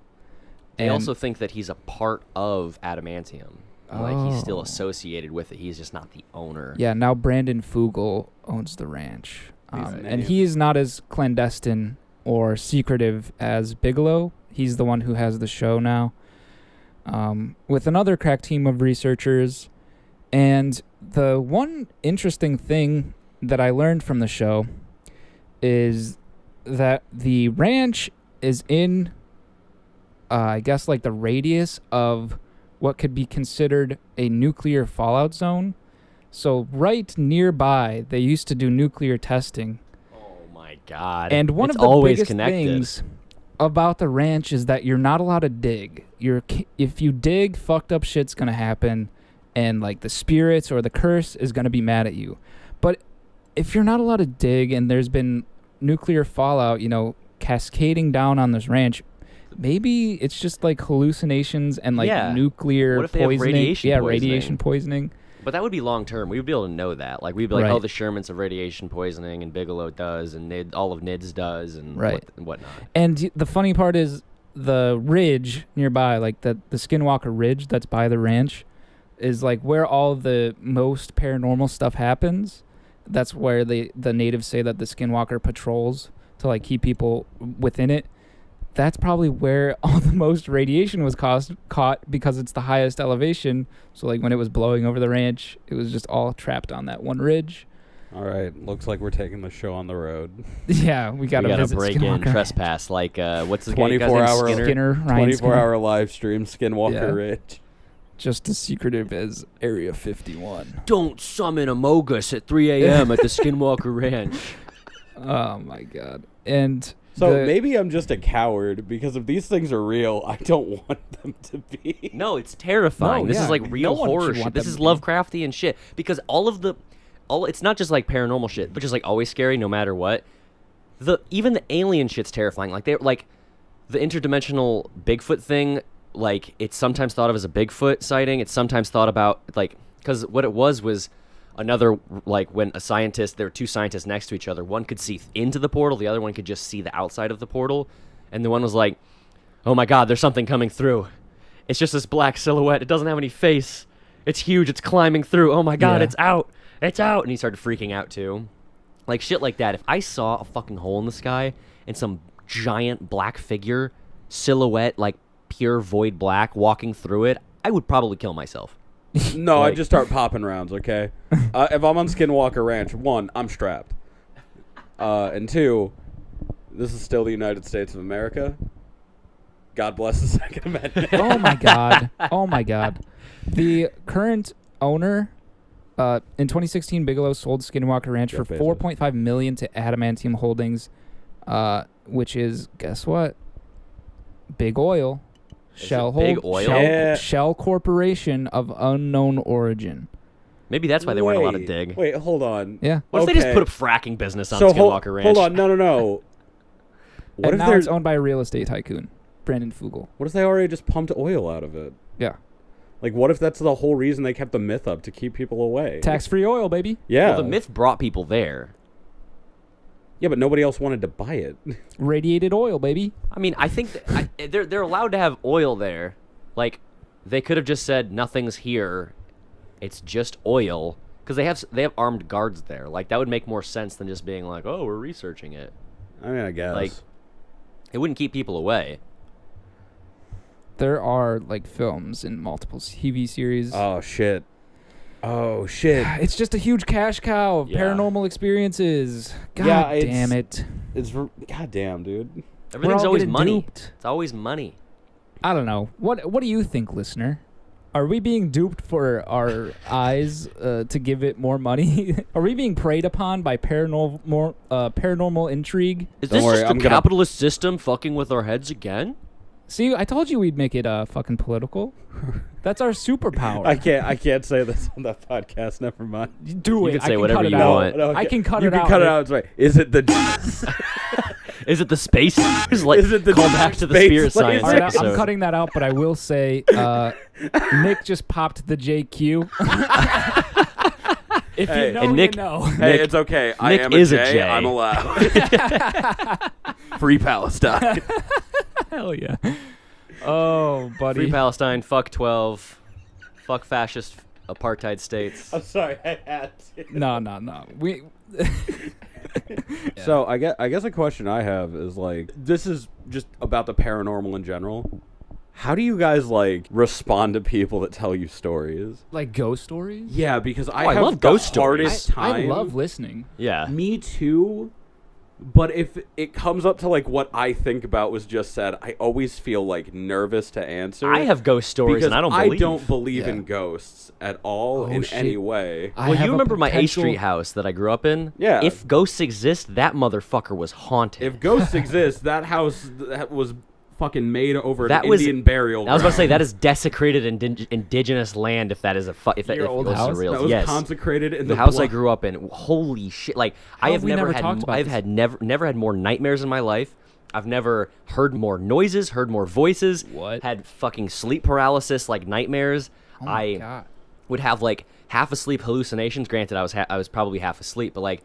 S2: They also think that he's a part of Adamantium. Like, he's still associated with it. He's just not the owner.
S1: Yeah, now Brandon Fugel owns the ranch. And he is not as clandestine or secretive as Bigelow. He's the one who has the show now, with another crack team of researchers. And the one interesting thing that I learned from the show is that the ranch is in, I guess, like the radius of what could be considered a nuclear fallout zone. So right nearby, they used to do nuclear testing.
S2: Oh my God.
S1: And one of the biggest things about the ranch is that you're not allowed to dig. If you dig, fucked up shit's going to happen. And like the spirits or the curse is going to be mad at you. But if you're not allowed to dig and there's been nuclear fallout, cascading down on this ranch, maybe it's just like hallucinations and like nuclear
S2: what if they
S1: poisoning.
S2: Have radiation poisoning?
S1: Radiation poisoning.
S2: But that would be long term. We would be able to know that. Like, we'd be like, oh, the Shermans have radiation poisoning, and Bigelow does, and all of NIDS does, and whatnot.
S1: And the funny part is the ridge nearby, like the Skinwalker Ridge that's by the ranch, is like where all the most paranormal stuff happens. That's where the natives say that the Skinwalker patrols to like keep people within it. That's probably where all the most radiation was caught because it's the highest elevation. So like when it was blowing over the ranch, it was just all trapped on that one ridge.
S3: All right, looks like we're taking the show on the road.
S1: Yeah, we gotta
S2: break in, trespass. Like, what's the
S3: 24-hour
S1: Skinner?
S3: 24-hour live stream Skinwalker Ranch.
S1: Just as secretive as Area 51.
S2: Don't summon a Mogus at 3 a.m. at the Skinwalker Ranch.
S1: Oh my God. And
S3: so maybe I'm just a coward, because if these things are real, I don't want them to be.
S2: No, it's terrifying. This is like real horror shit. This is Lovecraftian shit. Because it's not just like paranormal shit, but just like always scary no matter what. Even the alien shit's terrifying. Like the interdimensional Bigfoot thing. Like, it's sometimes thought of as a Bigfoot sighting. It's sometimes thought about, like, because what it was another, like, when there were two scientists next to each other. One could see into the portal. The other one could just see the outside of the portal. And the one was like, oh, my God, there's something coming through. It's just this black silhouette. It doesn't have any face. It's huge. It's climbing through. Oh, my God, it's out. It's out. And he started freaking out, too. Like, shit like that. If I saw a fucking hole in the sky and some giant black figure, silhouette, like, pure void black walking through it, I would probably kill myself.
S3: No, I
S2: Like-
S3: just start popping rounds, okay? If I'm on Skinwalker Ranch, 1, I'm strapped. And 2, this is still the United States of America. God bless the Second Amendment.
S1: Oh my god. Oh my god. The current owner in 2016 Bigelow sold Skinwalker Ranch
S3: Jeff
S1: for
S3: Bezos.
S1: $4.5 million to Adamantium Holdings, which is, guess what? Big Oil. Shell
S2: it Big
S1: Hold-
S2: Oil?
S1: Shell,
S3: Yeah.
S1: Shell Corporation of unknown origin.
S2: Maybe that's why they weren't allowed to dig.
S3: Wait, hold on.
S1: Yeah.
S2: What if they just
S3: Okay.
S2: put a fracking business on
S3: So
S2: Skinwalker Ranch?
S3: hold on, no. What
S1: And
S3: if
S1: now
S3: they're
S1: it's owned by a real estate tycoon, Brandon Fugel.
S3: What if they already just pumped oil out of it?
S1: Yeah.
S3: Like, what if that's the whole reason they kept the myth up, to keep people away?
S1: Tax-free oil, baby.
S3: Yeah.
S2: Well, the myth brought people there.
S3: Yeah, but nobody else wanted to buy it.
S1: Radiated oil, baby.
S2: I mean, I think they're allowed to have oil there. Like, they could have just said nothing's here. It's just oil, because they have armed guards there. Like, that would make more sense than just being like, oh, we're researching it.
S3: I mean, I guess.
S2: Like, it wouldn't keep people away.
S1: There are like films and multiple TV series.
S3: Oh shit.
S1: It's just a huge cash cow of
S2: Yeah.
S1: paranormal experiences. God
S3: Yeah, it's-
S1: damn it.
S3: Goddamn, dude.
S2: Everything's
S1: all
S2: always
S1: getting
S2: money.
S1: duped.
S2: It's always money.
S1: I don't know. What do you think, listener? Are we being duped for our eyes to give it more money? Are we being preyed upon by paranormal intrigue?
S2: Is
S3: Don't
S2: this
S3: worry,
S2: just
S3: I'm
S2: the
S3: gonna-
S2: capitalist system fucking with our heads again?
S1: See, I told you we'd make it fucking political. That's our superpower.
S3: I can't say this on that podcast. Never mind.
S1: Do
S2: You
S1: it.
S2: can
S1: I
S2: say
S1: can
S2: whatever
S1: cut it
S2: you
S1: out.
S2: want.
S3: No,
S1: I can cut
S3: you
S1: it
S3: can
S1: out.
S3: cut it out. It's right. Is it the?
S2: Is it the space? Like,
S3: Is it the
S2: call back to the
S3: space
S2: spirit
S3: laser?
S2: science
S1: All right,
S2: episode.
S1: I'm cutting that out, but I will say Nick just popped the JQ. If
S3: Hey,
S1: you know,
S2: and Nick-
S1: you know.
S3: Hey,
S2: Nick-
S3: it's okay. I
S2: Nick
S3: am
S2: is a
S3: a J.
S2: J.
S3: I'm allowed. Free Palestine.
S1: Hell yeah. Oh, buddy.
S2: Free Palestine, fuck 12, fuck fascist apartheid states.
S3: I'm sorry. I had to.
S1: No. We.
S3: So I guess a question I have is, like, this is just about the paranormal in general. How do you guys, like, respond to people that tell you stories?
S1: Like ghost stories?
S3: Yeah, because I
S2: I
S3: have
S2: love
S3: the
S2: ghost stories.
S3: hardest time.
S1: I love listening.
S2: Yeah.
S3: Me too. But if it comes up to, like, what I think about was just said, I always feel, like, nervous to answer.
S2: I have ghost stories,
S3: because
S2: and I don't believe.
S3: in ghosts at all
S1: Oh,
S3: in
S1: shit.
S3: any way.
S1: I
S2: Well,
S1: have
S2: you
S1: a
S2: remember my A
S1: potential-
S2: Street house that I grew up in?
S3: Yeah.
S2: If ghosts exist, that motherfucker was haunted.
S3: If ghosts exist, that house that was fucking made over
S2: That
S3: an
S2: was-
S3: Indian burial
S2: I was about to say
S3: ground.
S2: that is desecrated indigenous land. If that is if
S1: Your old
S2: ghosts are
S1: house?
S2: real,
S3: That was
S2: yes.
S3: consecrated in
S2: The
S3: the
S2: house I
S3: blood.
S2: grew up in. Holy shit! Like I
S1: How
S2: have
S1: have we
S2: never
S1: never
S2: had.
S1: talked about
S2: I've
S1: this?
S2: had never had more nightmares in my life. I've never heard more noises, heard more voices.
S1: What?
S2: Had fucking sleep paralysis, like nightmares.
S1: Oh my
S2: I
S1: God.
S2: would have like half asleep hallucinations. Granted, I was probably half asleep, but like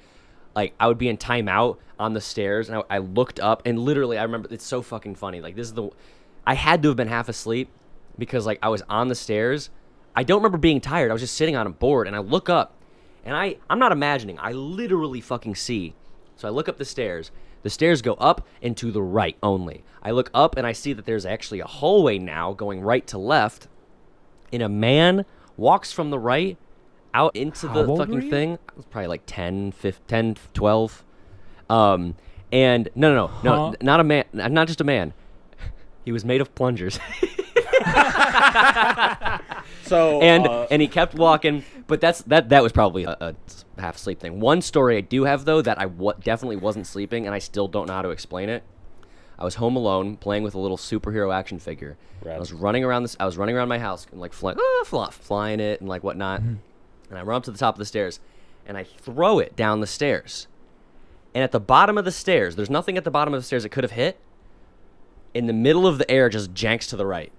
S2: I would be in timeout on the stairs, and I looked up, and literally I remember it's so fucking funny. Like this is I had to have been half asleep because like I was on the stairs. I don't remember being tired. I was just sitting on a board, and I look up, and I'm not imagining. I literally fucking see. So I look up the stairs. The stairs go up and to the right only. I look up and I see that there's actually a hallway now going right to left, and a man walks from the right out into
S1: How
S2: the
S1: old were
S2: fucking
S1: you?
S2: thing. I was probably like 10, 12. And no,
S1: Huh?
S2: not a man, not just a man. He was made of plungers.
S3: So
S2: and he kept walking, but that was probably a half sleep thing. One story I do have though that I definitely wasn't sleeping, and I still don't know how to explain it. I was home alone playing with a little superhero action figure.
S3: Rad.
S2: I was running around my house and like flying it and like whatnot. And I run up to the top of the stairs, and I throw it down the stairs. And at the bottom of the stairs, there's nothing at the bottom of the stairs it could have hit. In the middle of the air, just janks to the right.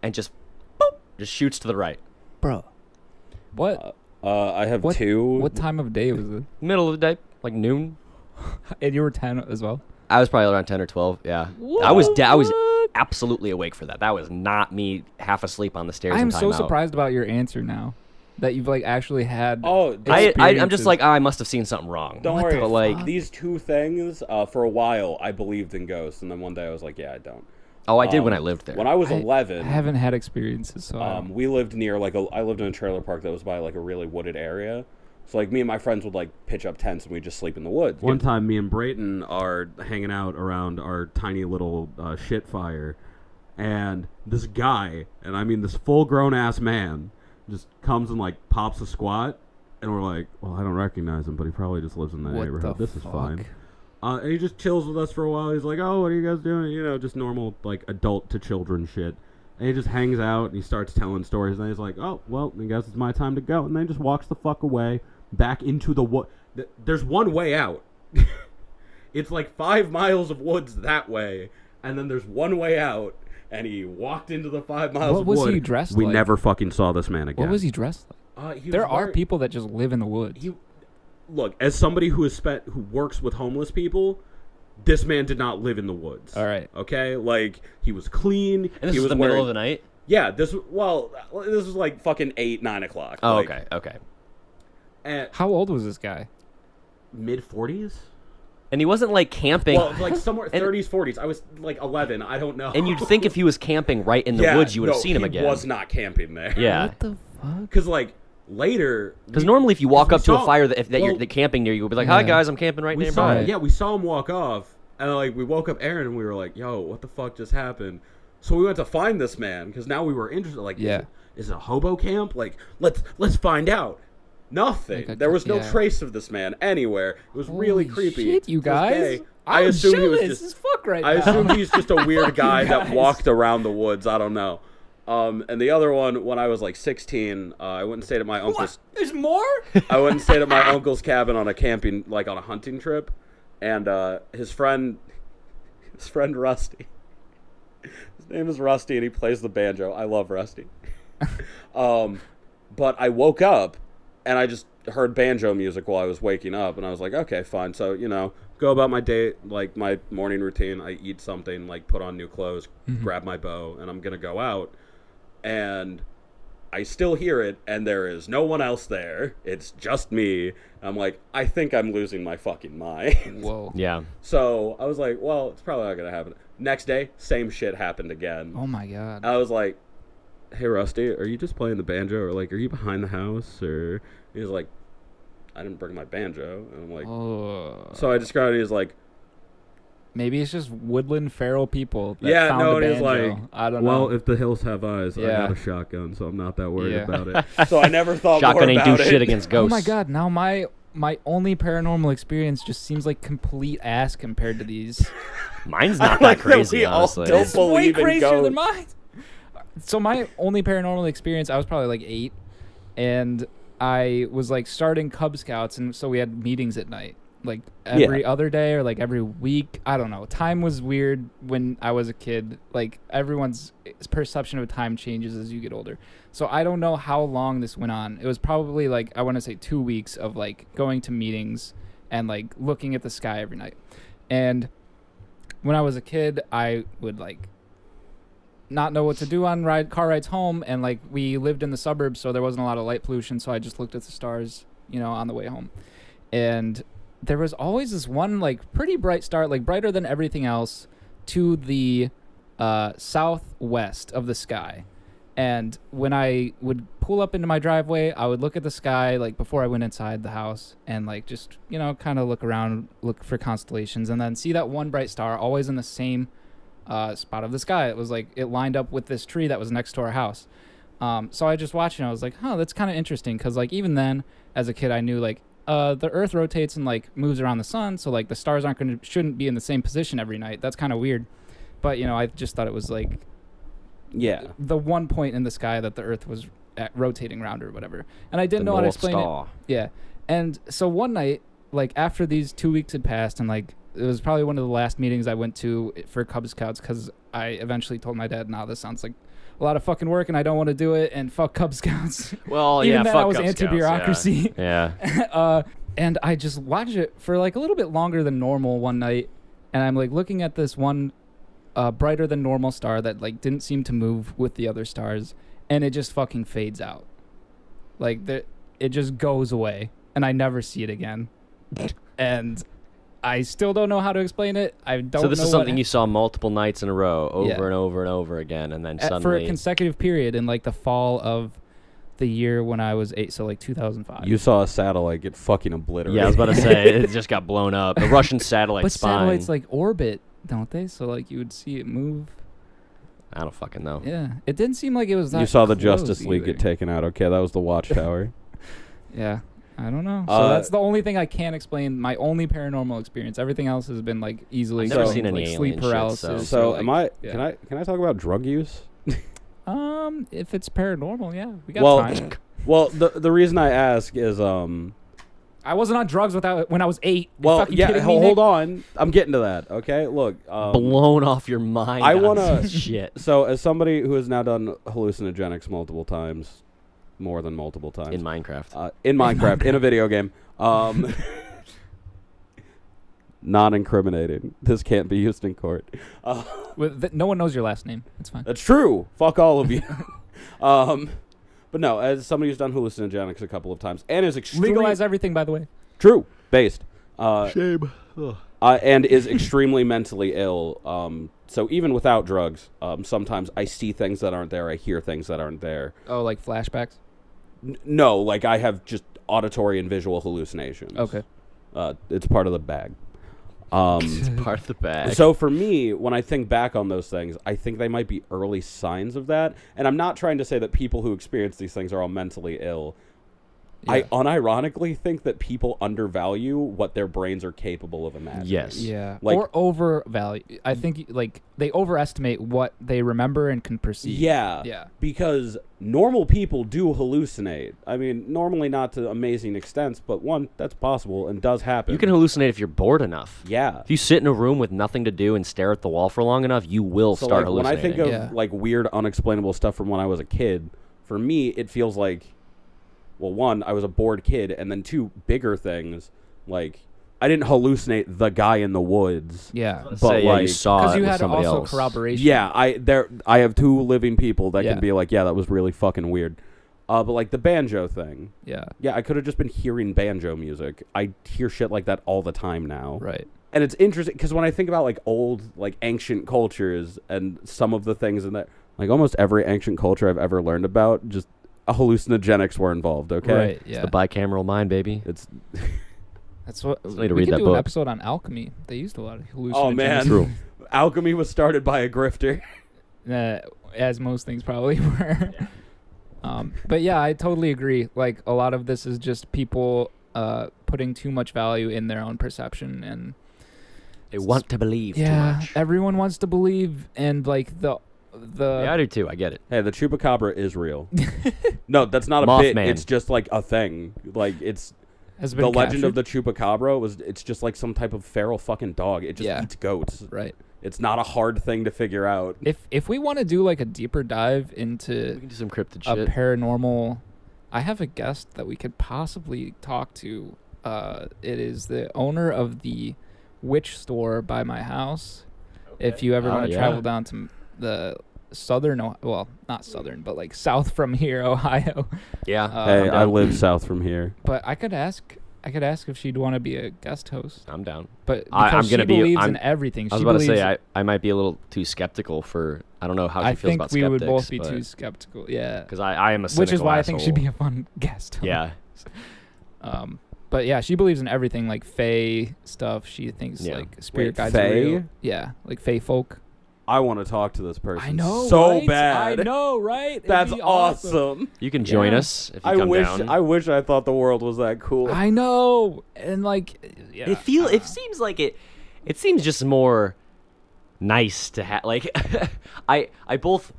S2: And just, boop, just shoots to the right.
S1: Bro. What?
S3: I have
S1: What?
S3: two.
S1: What time of day was it?
S2: Middle of the day, like noon.
S1: And you were 10 as well?
S2: I was probably around 10 or 12, yeah. I was absolutely awake for that. That was not me half asleep on the stairs.
S1: I'm
S2: in
S1: so
S2: timeout.
S1: surprised about your answer now. That you've like actually had.
S3: Oh,
S2: I'm
S1: experiences.
S2: just like, I must have seen something wrong.
S3: Don't
S1: What
S3: worry.
S1: the
S2: But like,
S3: These two things, for a while, I believed in ghosts, and then one day I was like, yeah, I don't.
S2: Oh, I did when I lived there.
S4: When I was 11,
S1: I haven't had experiences, so
S4: we lived near I lived in a trailer park that was by like a really wooded area. So like me and my friends would like pitch up tents and we'd just sleep in the woods.
S3: One time, me and Brayton are hanging out around our tiny little shit fire, and this guy, and I mean this full-grown ass man, just comes and like pops a squat, and we're like, well, I don't recognize him, but he probably just lives in the
S1: What
S3: neighborhood.
S1: the
S3: This is
S1: fuck?
S3: fine. And he just chills with us for a while. He's like, oh, what are you guys doing? You know, just normal like adult to children shit. And he just hangs out and he starts telling stories. And he's like, oh, well, I guess it's my time to go. And then he just walks the fuck away back into the wood. There's one way out. It's like 5 miles of woods that way. And then there's one way out. And he walked into the 5 miles of wood.
S1: What was he dressed
S3: We
S1: like?
S3: never fucking saw this man again.
S1: What was he dressed like? There are people that just live in the woods.
S3: Look, as somebody who works with homeless people, this man did not live in the woods.
S1: All right.
S3: Okay? Like, he was clean.
S2: And this
S3: he
S2: was the middle of the night?
S4: Yeah, this was like fucking 8, 9 o'clock.
S2: Oh,
S4: like,
S2: okay.
S3: At
S1: How old was this guy?
S3: mid-40s?
S2: And he wasn't like camping.
S4: Well, like somewhere 30s, 40s. I was like 11. I don't know.
S2: And you'd think if he was camping right in the
S4: Yeah,
S2: woods, you would have
S4: no,
S2: seen him again.
S4: He was not camping there.
S2: Yeah.
S1: What the fuck?
S4: Because like later,
S2: Because normally, if you walk
S3: we
S2: up to a
S3: saw-
S2: fire that
S3: well,
S2: you're camping near, you would be like, "Hi
S1: Yeah.
S2: guys, I'm camping right
S3: we
S2: nearby."
S3: saw, yeah, we saw him walk off, and like we woke up Aaron, and we were like, "Yo, what the fuck just happened?" So we went to find this man because now we were interested. Like,
S1: Yeah.
S3: is it a hobo camp? Like, let's find out.
S4: nothing.
S1: Like a-
S4: There was no
S1: yeah.
S4: trace of this man anywhere. It was really
S1: Holy
S4: creepy.
S1: Shit, you
S4: To this
S1: guys!
S4: day,
S1: I'm
S4: I assume he was
S1: jealous
S4: just.
S1: as fuck right
S4: I
S1: now.
S4: assume he's just a weird guy that
S1: guys.
S4: walked around the woods. I don't know. And the other one, when I was like 16, I went and stayed at my uncle's.
S1: What? There's more?
S4: I went and stayed at my uncle's cabin on a camping, like on a hunting trip, and his friend Rusty. His name is Rusty, and he plays the banjo. I love Rusty. But I woke up, and I just heard banjo music while I was waking up, and I was like, okay, fine. So go about my day, like my morning routine. I eat something, like put on new clothes, grab my bow, and I'm gonna go out. And I still hear it, and there is no one else there. It's just me. I'm like, I think I'm losing my fucking mind.
S1: Whoa.
S2: Yeah.
S4: So I was like, well, it's probably not gonna happen. Next day, same shit happened again.
S1: Oh my god.
S4: I was like, hey, Rusty, are you just playing the banjo? Or like, are you behind the house? Or he was like, I didn't bring my banjo. And I'm like, so I described it. He was like,
S1: Maybe it's just woodland feral people that
S4: Yeah,
S1: found
S4: no,
S1: the
S4: it is
S1: banjo.
S4: like,
S1: I don't know.
S3: Well, if the hills have eyes, I
S1: Yeah.
S3: got a shotgun, so I'm not that worried
S1: Yeah.
S3: about it.
S4: so I never thought more
S2: Shotgun ain't
S4: about
S2: do
S4: it.
S2: shit against
S1: Oh
S2: ghosts.
S1: my god, now my only paranormal experience just seems like complete ass compared to these.
S2: Mine's
S4: I
S2: not
S4: like
S2: that
S4: that
S2: crazy,
S4: we all
S2: honestly.
S4: don't
S1: It's way
S4: believe in
S1: crazier than
S4: ghosts.
S1: mine. So my only paranormal experience, I was probably like 8, and I was like starting Cub Scouts, and so we had meetings at night, like every other day or like every week. I don't know. Time was weird when I was a kid. Like everyone's perception of time changes as you get older. So I don't know how long this went on. It was probably like, I want to say 2 weeks of like going to meetings and like looking at the sky every night. And when I was a kid, I would like not know what to do on car rides home, and like we lived in the suburbs, so there wasn't a lot of light pollution, so I just looked at the stars, on the way home. And there was always this one like pretty bright star, like brighter than everything else, to the southwest of the sky. And when I would pull up into my driveway, I would look at the sky like before I went inside the house, and like just kind of look around, look for constellations, and then see that one bright star always in the same spot of the sky. It was like it lined up with this tree that was next to our house. So I just watched it, and I was like, that's kind of interesting, because like even then as a kid I knew like the earth rotates and like moves around the sun, so like the stars shouldn't be in the same position every night. That's kind of weird. But I just thought it was like the one point in the sky that the earth was rotating around or whatever, and I didn't know how to explain it. Yeah. And so one night, like after these 2 weeks had passed, and like it was probably one of the last meetings I went to for Cub Scouts, because I eventually told my dad, this sounds like a lot of fucking work and I don't want to do it, and fuck Cub Scouts.
S2: Well,
S1: Even
S2: yeah,
S1: then
S2: fuck
S1: I was
S2: Cub Scouts,
S1: anti-bureaucracy.
S2: Yeah.
S1: And I just watched it for like a little bit longer than normal one night, and I'm like looking at this one brighter than normal star that like didn't seem to move with the other stars, and it just fucking fades out. Like it just goes away, and I never see it again. And I still don't know how to explain it. I don't.
S2: So this
S1: know
S2: is something you saw multiple nights in a row, over
S1: Yeah.
S2: and over and over again, and then
S1: for
S2: suddenly
S1: a consecutive period in like the fall of the year when I was 8, so like 2005.
S4: You saw a satellite get fucking obliterated.
S2: Yeah, I was about to say it just got blown up. The Russian satellite
S1: but
S2: spine.
S1: satellites like orbit, don't they? So like you would see it move.
S2: I don't fucking know.
S1: Yeah, it didn't seem like it was that.
S4: You saw the
S1: close
S4: Justice League
S1: either.
S4: get taken out. Okay, that was the Watchtower.
S1: Yeah, I don't know. So that's the only thing I can't explain. My only paranormal experience. Everything else has been like easily.
S2: I've never
S1: explained,
S2: seen any
S1: like
S2: alien
S1: sleep
S2: shit,
S1: paralysis.
S4: So
S1: or,
S4: am
S1: like,
S4: I?
S1: yeah.
S4: Can I talk about drug use?
S1: If it's paranormal, yeah, we got
S4: Well,
S1: time.
S4: Well, the reason I ask is
S1: I wasn't on drugs when I was 8. You
S4: well,
S1: fucking
S4: yeah,
S1: kidding me,
S4: hold
S1: Nick?
S4: on. I'm getting to that. Okay, look.
S2: Blown off your mind.
S4: I
S2: on
S4: wanna-
S2: some shit
S4: So, as somebody who has now done hallucinogenics multiple times, more than multiple times
S2: in Minecraft.
S4: in Minecraft, in a video game, not incriminating. This can't be used in court.
S1: No one knows your last name. It's fine.
S4: That's true. Fuck all of you. But no, as somebody who's done hallucinogenics a couple of times and is extremely
S1: Legalize everything, by the way.
S4: true based.
S2: Shame.
S4: And is extremely mentally ill. So even without drugs, sometimes I see things that aren't there. I hear things that aren't there.
S1: Oh, like flashbacks?
S4: No, like I have just auditory and visual hallucinations.
S1: Okay.
S4: It's part of the bag.
S2: It's part of the bag.
S4: So for me, when I think back on those things, I think they might be early signs of that. And I'm not trying to say that people who experience these things are all mentally ill. I
S1: Yeah.
S4: unironically think that people undervalue what their brains are capable of imagining.
S2: Yes.
S1: Yeah.
S4: Like-
S1: or overvalue. I think like they overestimate what they remember and can perceive.
S4: Yeah.
S1: Yeah.
S4: Because normal people do hallucinate. I mean, normally not to amazing extents, but one, that's possible and does happen.
S2: You can hallucinate if you're bored enough.
S4: Yeah.
S2: If you sit in a room with nothing to do and stare at the wall for long enough, you will
S4: So
S2: start
S4: like, when I
S2: hallucinating.
S4: think of
S1: Yeah.
S4: like weird, unexplainable stuff from when I was a kid, for me, it feels like, well, one, I was a bored kid, and then two, bigger things, like I didn't hallucinate the guy in the woods.
S1: Yeah.
S4: But
S2: Say, yeah, you
S4: like,
S2: saw
S1: Because
S2: it
S1: you
S2: with
S1: had
S2: somebody
S1: also
S2: else.
S1: corroboration.
S4: Yeah, I have two living people that
S1: Yeah.
S4: can be like, yeah, that was really fucking weird. But like the banjo thing,
S1: Yeah.
S4: yeah, I could have just been hearing banjo music. I hear shit like that all the time now.
S1: Right.
S4: And it's interesting because when I think about like old, like ancient cultures and some of the things in that, like almost every ancient culture I've ever learned about, just hallucinogenics were involved. Okay,
S1: Right.
S2: It's
S1: Yeah.
S2: the bicameral mind, baby.
S4: it's
S1: That's what
S2: Need to
S1: we
S2: read
S1: could
S2: that
S1: do
S2: book.
S1: an episode on alchemy. They used a lot of hallucinogens.
S4: oh man,
S2: True.
S4: alchemy was started by a grifter.
S1: As most things probably were. But yeah, I totally agree. Like a lot of this is just people putting too much value in their own perception, and
S2: They want to believe too
S1: yeah,
S2: much.
S1: everyone wants to believe, and like the
S2: Yeah, I do too. I get it.
S4: Hey, the chupacabra is real. No, that's not a bit.
S2: Mothman.
S4: It's just like a thing. Like it's
S1: has been
S4: the legend of
S1: captured.
S4: the chupacabra was. It's just like some type of feral fucking dog. It just
S1: Yeah.
S4: eats goats.
S1: Right.
S4: It's not a hard thing to figure out.
S1: If we want to do like a deeper dive
S2: We
S1: into
S2: can do some cryptid
S1: a
S2: shit.
S1: paranormal, I have a guest that we could possibly talk to. It is the owner of the witch store by my house. If you ever
S2: Oh,
S1: want to
S2: yeah.
S1: travel down to the southern, well, not southern, but like south from here, Ohio.
S2: Yeah.
S4: Hey,
S2: I'm
S4: I
S2: down.
S4: live south from here.
S1: But I could ask if she'd want to be a guest host.
S2: I'm down.
S1: But
S2: I'm
S1: because
S2: gonna
S1: she
S2: be-
S1: believes
S2: I'm-
S1: in everything.
S2: I was
S1: She
S2: about to
S1: believes,
S2: say I might be a little too skeptical for. I don't know how she
S1: I
S2: feels
S1: think
S2: about
S1: we
S2: skeptics.
S1: would both be
S2: but-
S1: too skeptical. Yeah.
S2: Because I am a
S1: Which is
S2: cynical
S1: why I think she'd
S2: asshole.
S1: be a fun guest host.
S2: Yeah.
S1: But yeah, she believes in everything like fae stuff. She thinks
S2: Yeah.
S1: like spirit
S4: Wait,
S1: guides
S4: fae?
S1: are real. Yeah, like fae folk.
S4: I want to talk to this person.
S1: I know,
S4: so
S1: right?
S4: bad.
S1: I know, right? It'd
S4: That's
S1: be
S4: awesome.
S2: You can join
S1: Yeah.
S2: us if you
S4: I
S2: come
S4: wish.
S2: down.
S4: I wish I thought the world was that cool.
S1: I know, and like, yeah,
S2: It seems like it. It seems just more nice to have. Like, I both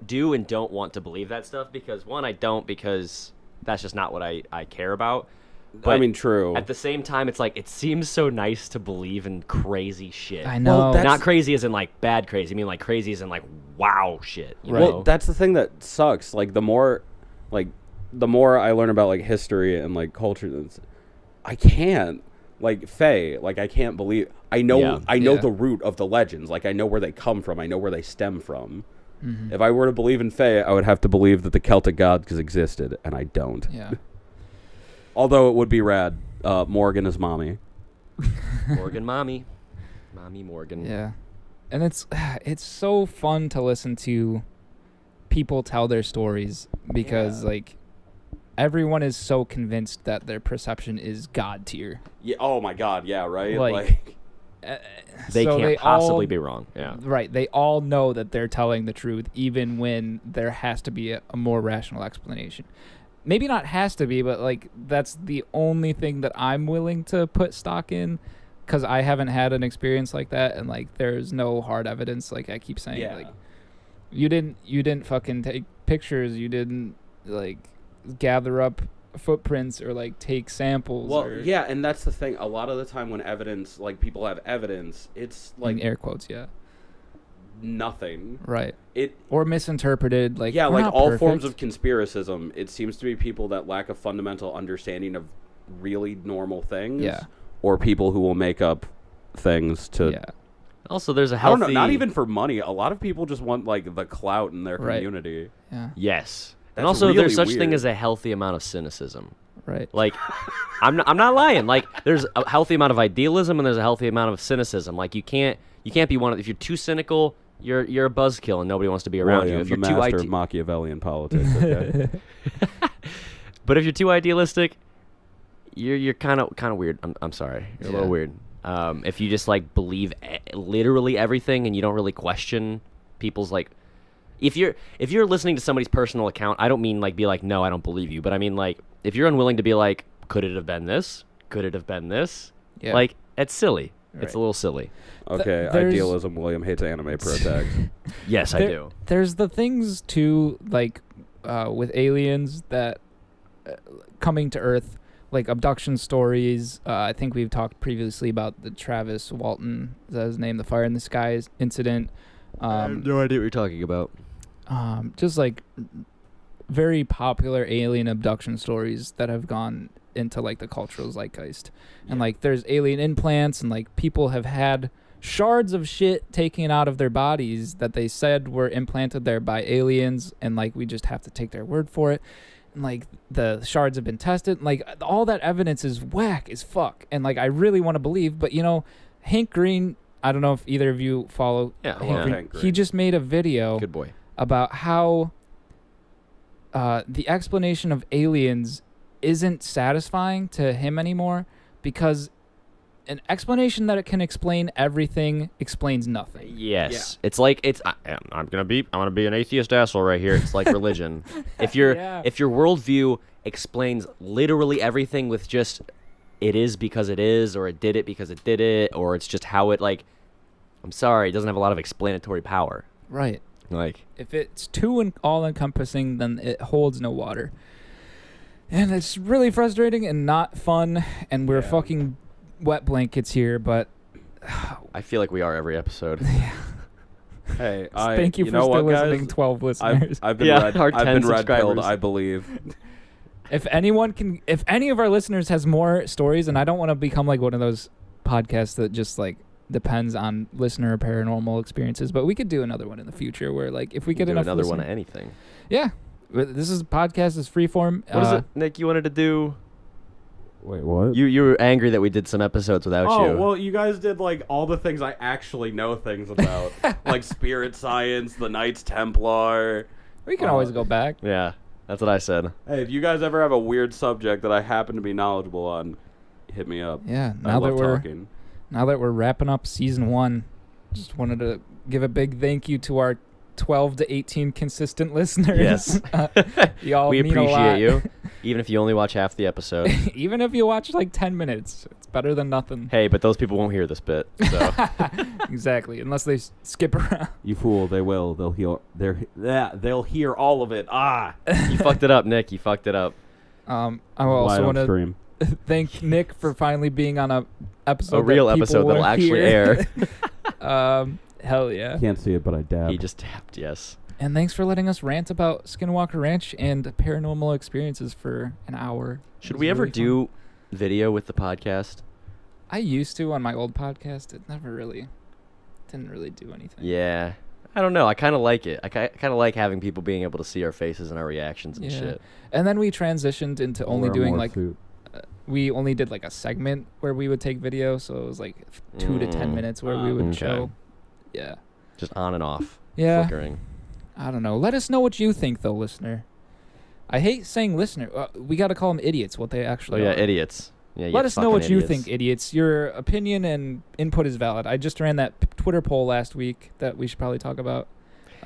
S2: do and don't want to believe that stuff because one, I don't because that's just not what I care about. But
S4: I mean, true.
S2: at the same time, it's like it seems so nice to believe in crazy shit.
S1: I know.
S4: Well, that's-
S2: Not crazy as in like bad crazy. I mean like crazy as in like wow shit. You
S1: Right.
S2: know?
S4: Well, that's the thing that sucks. Like the more I learn about like history and like culture, I can't like fae. Like I can't believe. I know.
S2: Yeah.
S4: I know
S1: Yeah.
S4: the root of the legends. Like I know where they come from. I know where they stem from.
S1: Mhm.
S4: If I were to believe in fae, I would have to believe that the Celtic gods existed, and I don't.
S1: Yeah.
S4: Although it would be rad. Morgan is mommy.
S2: Morgan Mommy Morgan.
S1: Yeah. And it's so fun to listen to people tell their stories because like everyone is so convinced that their perception is God tier.
S4: Yeah. Oh my God. Yeah. Right.
S1: Like
S2: They
S1: so
S2: can't possibly be wrong. Yeah.
S1: Right. They all know that they're telling the truth, even when there has to be a more rational explanation. Maybe not has to be, but like that's the only thing that I'm willing to put stock in, because I haven't had an experience like that, and like there's no hard evidence. Like I keep saying, like you didn't fucking take pictures. You didn't like gather up footprints or like take samples.
S4: Well, yeah, and that's the thing. A lot of the time when evidence, like people have evidence, it's like
S1: in air quotes,
S4: nothing.
S1: Right.
S4: It
S1: or misinterpreted. Like
S4: yeah,
S1: we're
S4: like
S1: not
S4: all
S1: perfect.
S4: forms of conspiracism. It seems to be people that lack a fundamental understanding of really normal things.
S1: Yeah.
S4: Or people who will make up things to.
S1: Yeah.
S2: Also, there's a
S4: I
S2: healthy.
S4: don't know. Not even for money. A lot of people just want like the clout in their
S1: Right.
S4: community.
S1: Yeah.
S2: Yes. And
S4: That's
S2: also,
S4: really
S2: there's such thing
S4: weird.
S2: as a healthy amount of cynicism.
S1: Right.
S2: Like, I'm not lying. Like, there's a healthy amount of idealism and there's a healthy amount of cynicism. Like, you can't be one of. If you're too cynical, you're a buzzkill and nobody wants to be around you. If you're
S4: the
S2: too
S4: master of Machiavellian politics. Okay?
S2: but if you're too idealistic, you're kind of weird. I'm sorry. You're a little weird. If you just like believe literally everything and you don't really question people's like. If you're listening to somebody's personal account, I don't mean like be like, no, I don't believe you, but I mean like if you're unwilling to be like, could it have been this? Could it have been this?
S1: Yeah.
S2: Like it's silly.
S1: Right.
S2: It's a little silly.
S4: Okay,
S1: there's-
S4: idealism. William hates anime pro tags.
S2: Yes, I do.
S1: There's the things too, like with aliens that coming to Earth, like abduction stories. I think we've talked previously about the Travis Walton, is that his name, the Fire in the Sky incident.
S2: I have no idea what you're talking about.
S1: Just like very popular alien abduction stories that have gone into like the cultural zeitgeist. And like there's alien implants and like people have had shards of shit taken out of their bodies that they said were implanted there by aliens, and like we just have to take their word for it. And like the shards have been tested, and, like all that evidence is whack as fuck, and like I really want to believe, but you know, Hank Green, I don't know if either of you follow
S2: Yeah,
S1: Hank Green.
S4: Hank Green.
S1: He just made a video
S2: Good boy.
S1: about how the explanation of aliens isn't satisfying to him anymore, because an explanation that it can explain everything explains nothing.
S2: Yes, it's like I'm gonna be an atheist asshole right here. It's like religion. If your worldview explains literally everything with just it is because it is, or it did it because it did it, or it's just how it like. I'm sorry, it doesn't have a lot of explanatory power.
S1: Right.
S2: Like
S1: If it's too all-encompassing, then it holds no water. And it's really frustrating and not fun, and we're fucking wet blankets here, but
S2: I feel like we are every episode.
S4: Hey,
S1: thank you for
S4: know
S1: still
S4: what,
S1: listening,
S4: guys?
S1: 12 listeners.
S4: I've been
S2: Yeah,
S4: red.
S2: our
S4: I've
S2: 10
S4: been red pilled.
S2: subscribers.
S4: I believe.
S1: If any of our listeners has more stories, and I don't want to become like one of those podcasts that just like depends on listener paranormal experiences, but we could do another one in the future where like if we get
S2: Do
S1: enough
S2: another one
S1: listener-
S2: of anything.
S1: Yeah. This is podcast is freeform.
S2: What is it, Nick? You wanted to do?
S3: Wait, what?
S2: You were angry that we did some episodes without you.
S4: Oh, well, you guys did like all the things I actually know things about, like spirit science, the Knights Templar.
S1: We can always go back.
S2: Yeah, that's what I said.
S4: Hey, if you guys ever have a weird subject that I happen to be knowledgeable on, hit me up.
S1: Yeah.
S4: I
S1: Now
S4: love
S1: that we're
S4: talking.
S1: wrapping up season 1, just wanted to give a big thank you to our 12 to 18 consistent listeners.
S2: Yes.
S1: Y'all
S2: We
S1: mean a lot.
S2: appreciate you, even if you only watch half the episode.
S1: Even if you watch like 10 minutes, it's better than nothing.
S2: Hey, but those people won't hear this bit. So
S1: Exactly, unless they skip around.
S3: You fool! They will. They'll hear.
S4: They'll hear all of it. Ah.
S2: you fucked it up, Nick. You fucked it up.
S1: I also want to
S3: stream.
S1: thank Nick for finally being on a episode,
S2: A real
S1: that people
S2: episode that'll
S1: will
S2: actually
S1: hear.
S2: air.
S1: Hell yeah!
S3: Can't see it, but I dab.
S2: He just tapped. Yes.
S1: And thanks for letting us rant about Skinwalker Ranch and paranormal experiences for an hour. It
S2: Should
S1: was
S2: we ever
S1: really fun.
S2: do video with the podcast?
S1: I used to on my old podcast. It didn't really do anything.
S2: Yeah. I don't know. I kind of like it. I kind of like having people being able to see our faces and our reactions and
S1: Yeah.
S2: shit.
S1: And then we transitioned into only
S3: Wear
S1: doing
S3: more
S1: like
S3: suit.
S1: we only did like a segment where we would take video, so it was like 2 to 10 minutes where we would
S2: Okay.
S1: show. Yeah.
S2: Just on and off.
S1: Yeah.
S2: Flickering.
S1: I don't know. Let us know what you think, though, listener. I hate saying listener. We got to call them idiots, what they
S2: Oh
S1: actually
S2: yeah,
S1: are.
S2: idiots. Yeah,
S1: Let us know what you
S2: idiots.
S1: think, idiots. Your opinion and input is valid. I just ran that Twitter poll last week that we should probably talk about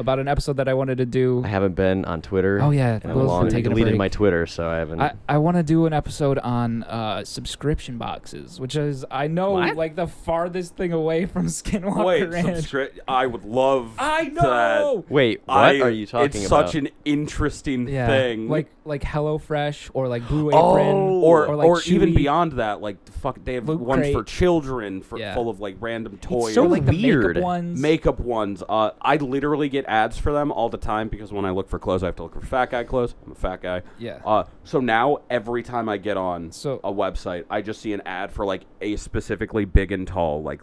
S1: an episode that I wanted to do.
S2: I haven't been on Twitter.
S1: Oh yeah,
S2: in a
S1: Will's
S2: long.
S1: been
S2: I
S1: taking a
S2: deleted
S1: break.
S2: my Twitter, so I haven't.
S1: I want to do an episode on subscription boxes, which is, I know,
S2: What?
S1: like the farthest thing away from Skinwalker
S4: Wait,
S1: Ranch.
S4: I would love
S1: I
S4: that.
S1: know.
S2: Wait, what are you talking
S4: it's
S2: about?
S4: such an interesting
S1: Yeah,
S4: thing.
S1: like HelloFresh or like Blue Apron,
S4: or
S1: like
S4: even
S1: Chewy.
S4: beyond that, like they have
S1: Loot
S4: ones for
S1: Crate.
S4: children
S1: Yeah.
S4: full of like random toys.
S2: so
S1: or like the
S2: weird.
S1: makeup ones.
S4: Makeup ones. I literally get ads for them all the time because when I look for clothes, I have to look for fat guy clothes. I'm a fat guy.
S1: Yeah.
S4: So now every time I get on
S1: So-
S4: a website, I just see an ad for like a specifically big and tall. Like,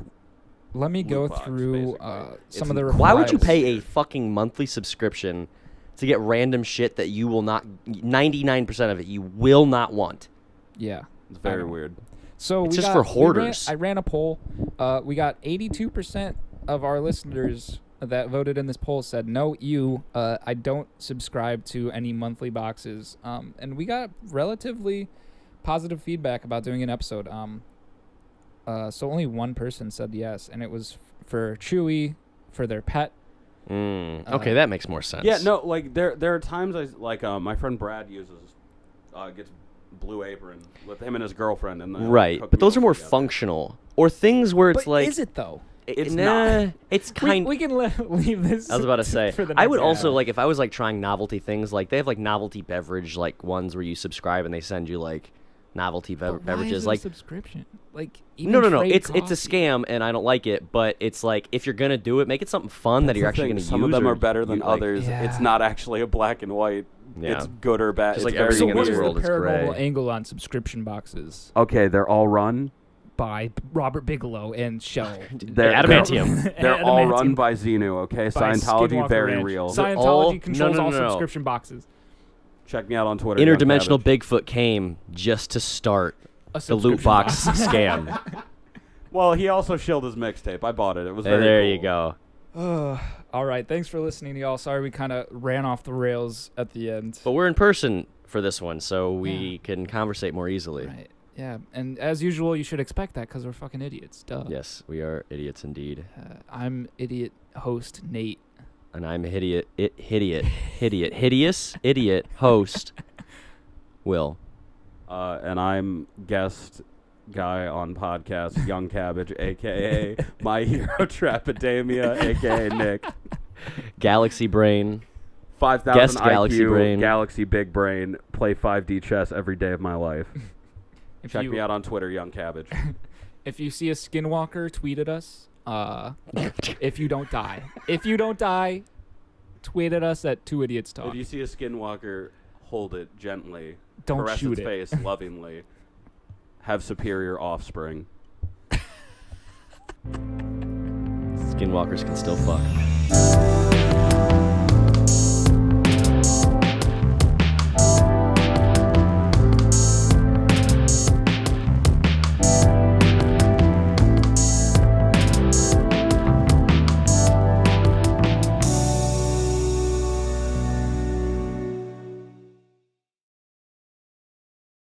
S1: Let me go
S4: loot box,
S1: through
S4: basically.
S1: some of the
S2: Why would you
S1: replies.
S2: pay a fucking monthly subscription to get random shit that you will not? 99% of it you will not want.
S1: Yeah.
S4: it's
S1: I
S4: very
S1: know.
S4: weird.
S1: So
S2: It's
S1: we
S2: just
S1: got,
S2: for hoarders.
S1: I ran a poll. We got 82% of our listeners that voted in this poll said, no, I don't subscribe to any monthly boxes. And we got relatively positive feedback about doing an episode. So only one person said yes, and it was for Chewy, for their pet.
S2: Okay, that makes more sense.
S4: Yeah, no, like there are times my friend Brad gets Blue Apron with him and his girlfriend, and then
S2: Right,
S4: cook
S2: but those are
S4: meals
S2: more
S4: together.
S2: functional. Or things where it's
S1: But
S2: like
S1: is it though?
S4: It's
S2: nah,
S4: not.
S2: It's
S1: We,
S2: kind.
S1: we can leave this.
S2: I was about to say.
S1: For the
S2: I
S1: next
S2: would also
S1: hour.
S2: like if I was like trying novelty things. Like they have like novelty beverage like ones where you subscribe and they send you like novelty
S1: But why
S2: beverages.
S1: is it a
S2: like
S1: subscription? Like
S2: no,
S1: even trade
S2: it's a
S1: coffee.
S2: scam and I don't like it. But it's like if you're gonna do it, make it something fun that
S4: That's
S2: you're
S4: the
S2: actually
S4: thing,
S2: gonna use.
S4: Some of them
S2: or
S4: are better than
S2: you, like-
S4: others.
S1: Yeah.
S4: It's not actually a black and white.
S2: Yeah.
S4: It's good or bad.
S2: Just
S4: It's
S2: like
S4: very
S2: everything
S1: So
S2: in
S1: what
S2: this
S1: is
S2: world
S1: the
S2: is
S1: paranormal
S2: gray.
S1: angle on subscription boxes
S4: Okay, they're all run.
S1: by Robert Bigelow and Shell?
S4: They're
S2: Adamantium.
S4: They're all
S1: Adamantium
S4: run by Xenu. Okay,
S1: by
S4: Scientology
S1: Skinwalker
S4: very
S1: Ranch.
S4: real.
S1: Scientology
S2: all-
S1: controls
S2: no,
S1: all
S2: no, no.
S1: subscription boxes.
S4: Check me out on Twitter.
S2: Interdimensional
S4: Young Cabbage.
S2: Bigfoot came just to start
S1: A
S2: the loot
S1: subscription
S2: box
S1: box.
S2: scam.
S4: Well, he also shilled his mixtape. I bought it. It was very
S2: There
S4: cool.
S2: you go.
S1: All right, thanks for listening, y'all. Sorry we kind of ran off the rails at the end.
S2: But we're in person for this one, so we
S1: Yeah.
S2: can conversate more easily.
S1: Right. Yeah, and as usual, you should expect that because we're fucking idiots. Duh.
S2: Yes, we are idiots indeed.
S1: I'm idiot host Nate.
S2: And I'm hideous host, Will.
S4: And I'm guest guy on podcast, Young Cabbage, a.k.a. My Hero Trapidemia, a.k.a. Nick.
S2: Galaxy Brain.
S4: 5,000
S2: Guest
S4: IQ,
S2: Galaxy Brain.
S4: Galaxy Big Brain, play 5D chess every day of my life.
S1: If
S4: Check
S1: you,
S4: me out on Twitter, Young Cabbage.
S1: If you see a Skinwalker, tweet at us. If you don't die. If you don't die, tweet at us at 2 Idiots Talk.
S4: If you see a Skinwalker, hold it gently.
S1: Don't
S4: caress
S1: shoot
S4: its
S1: it.
S4: face lovingly. Have superior offspring.
S2: Skinwalkers can still fuck.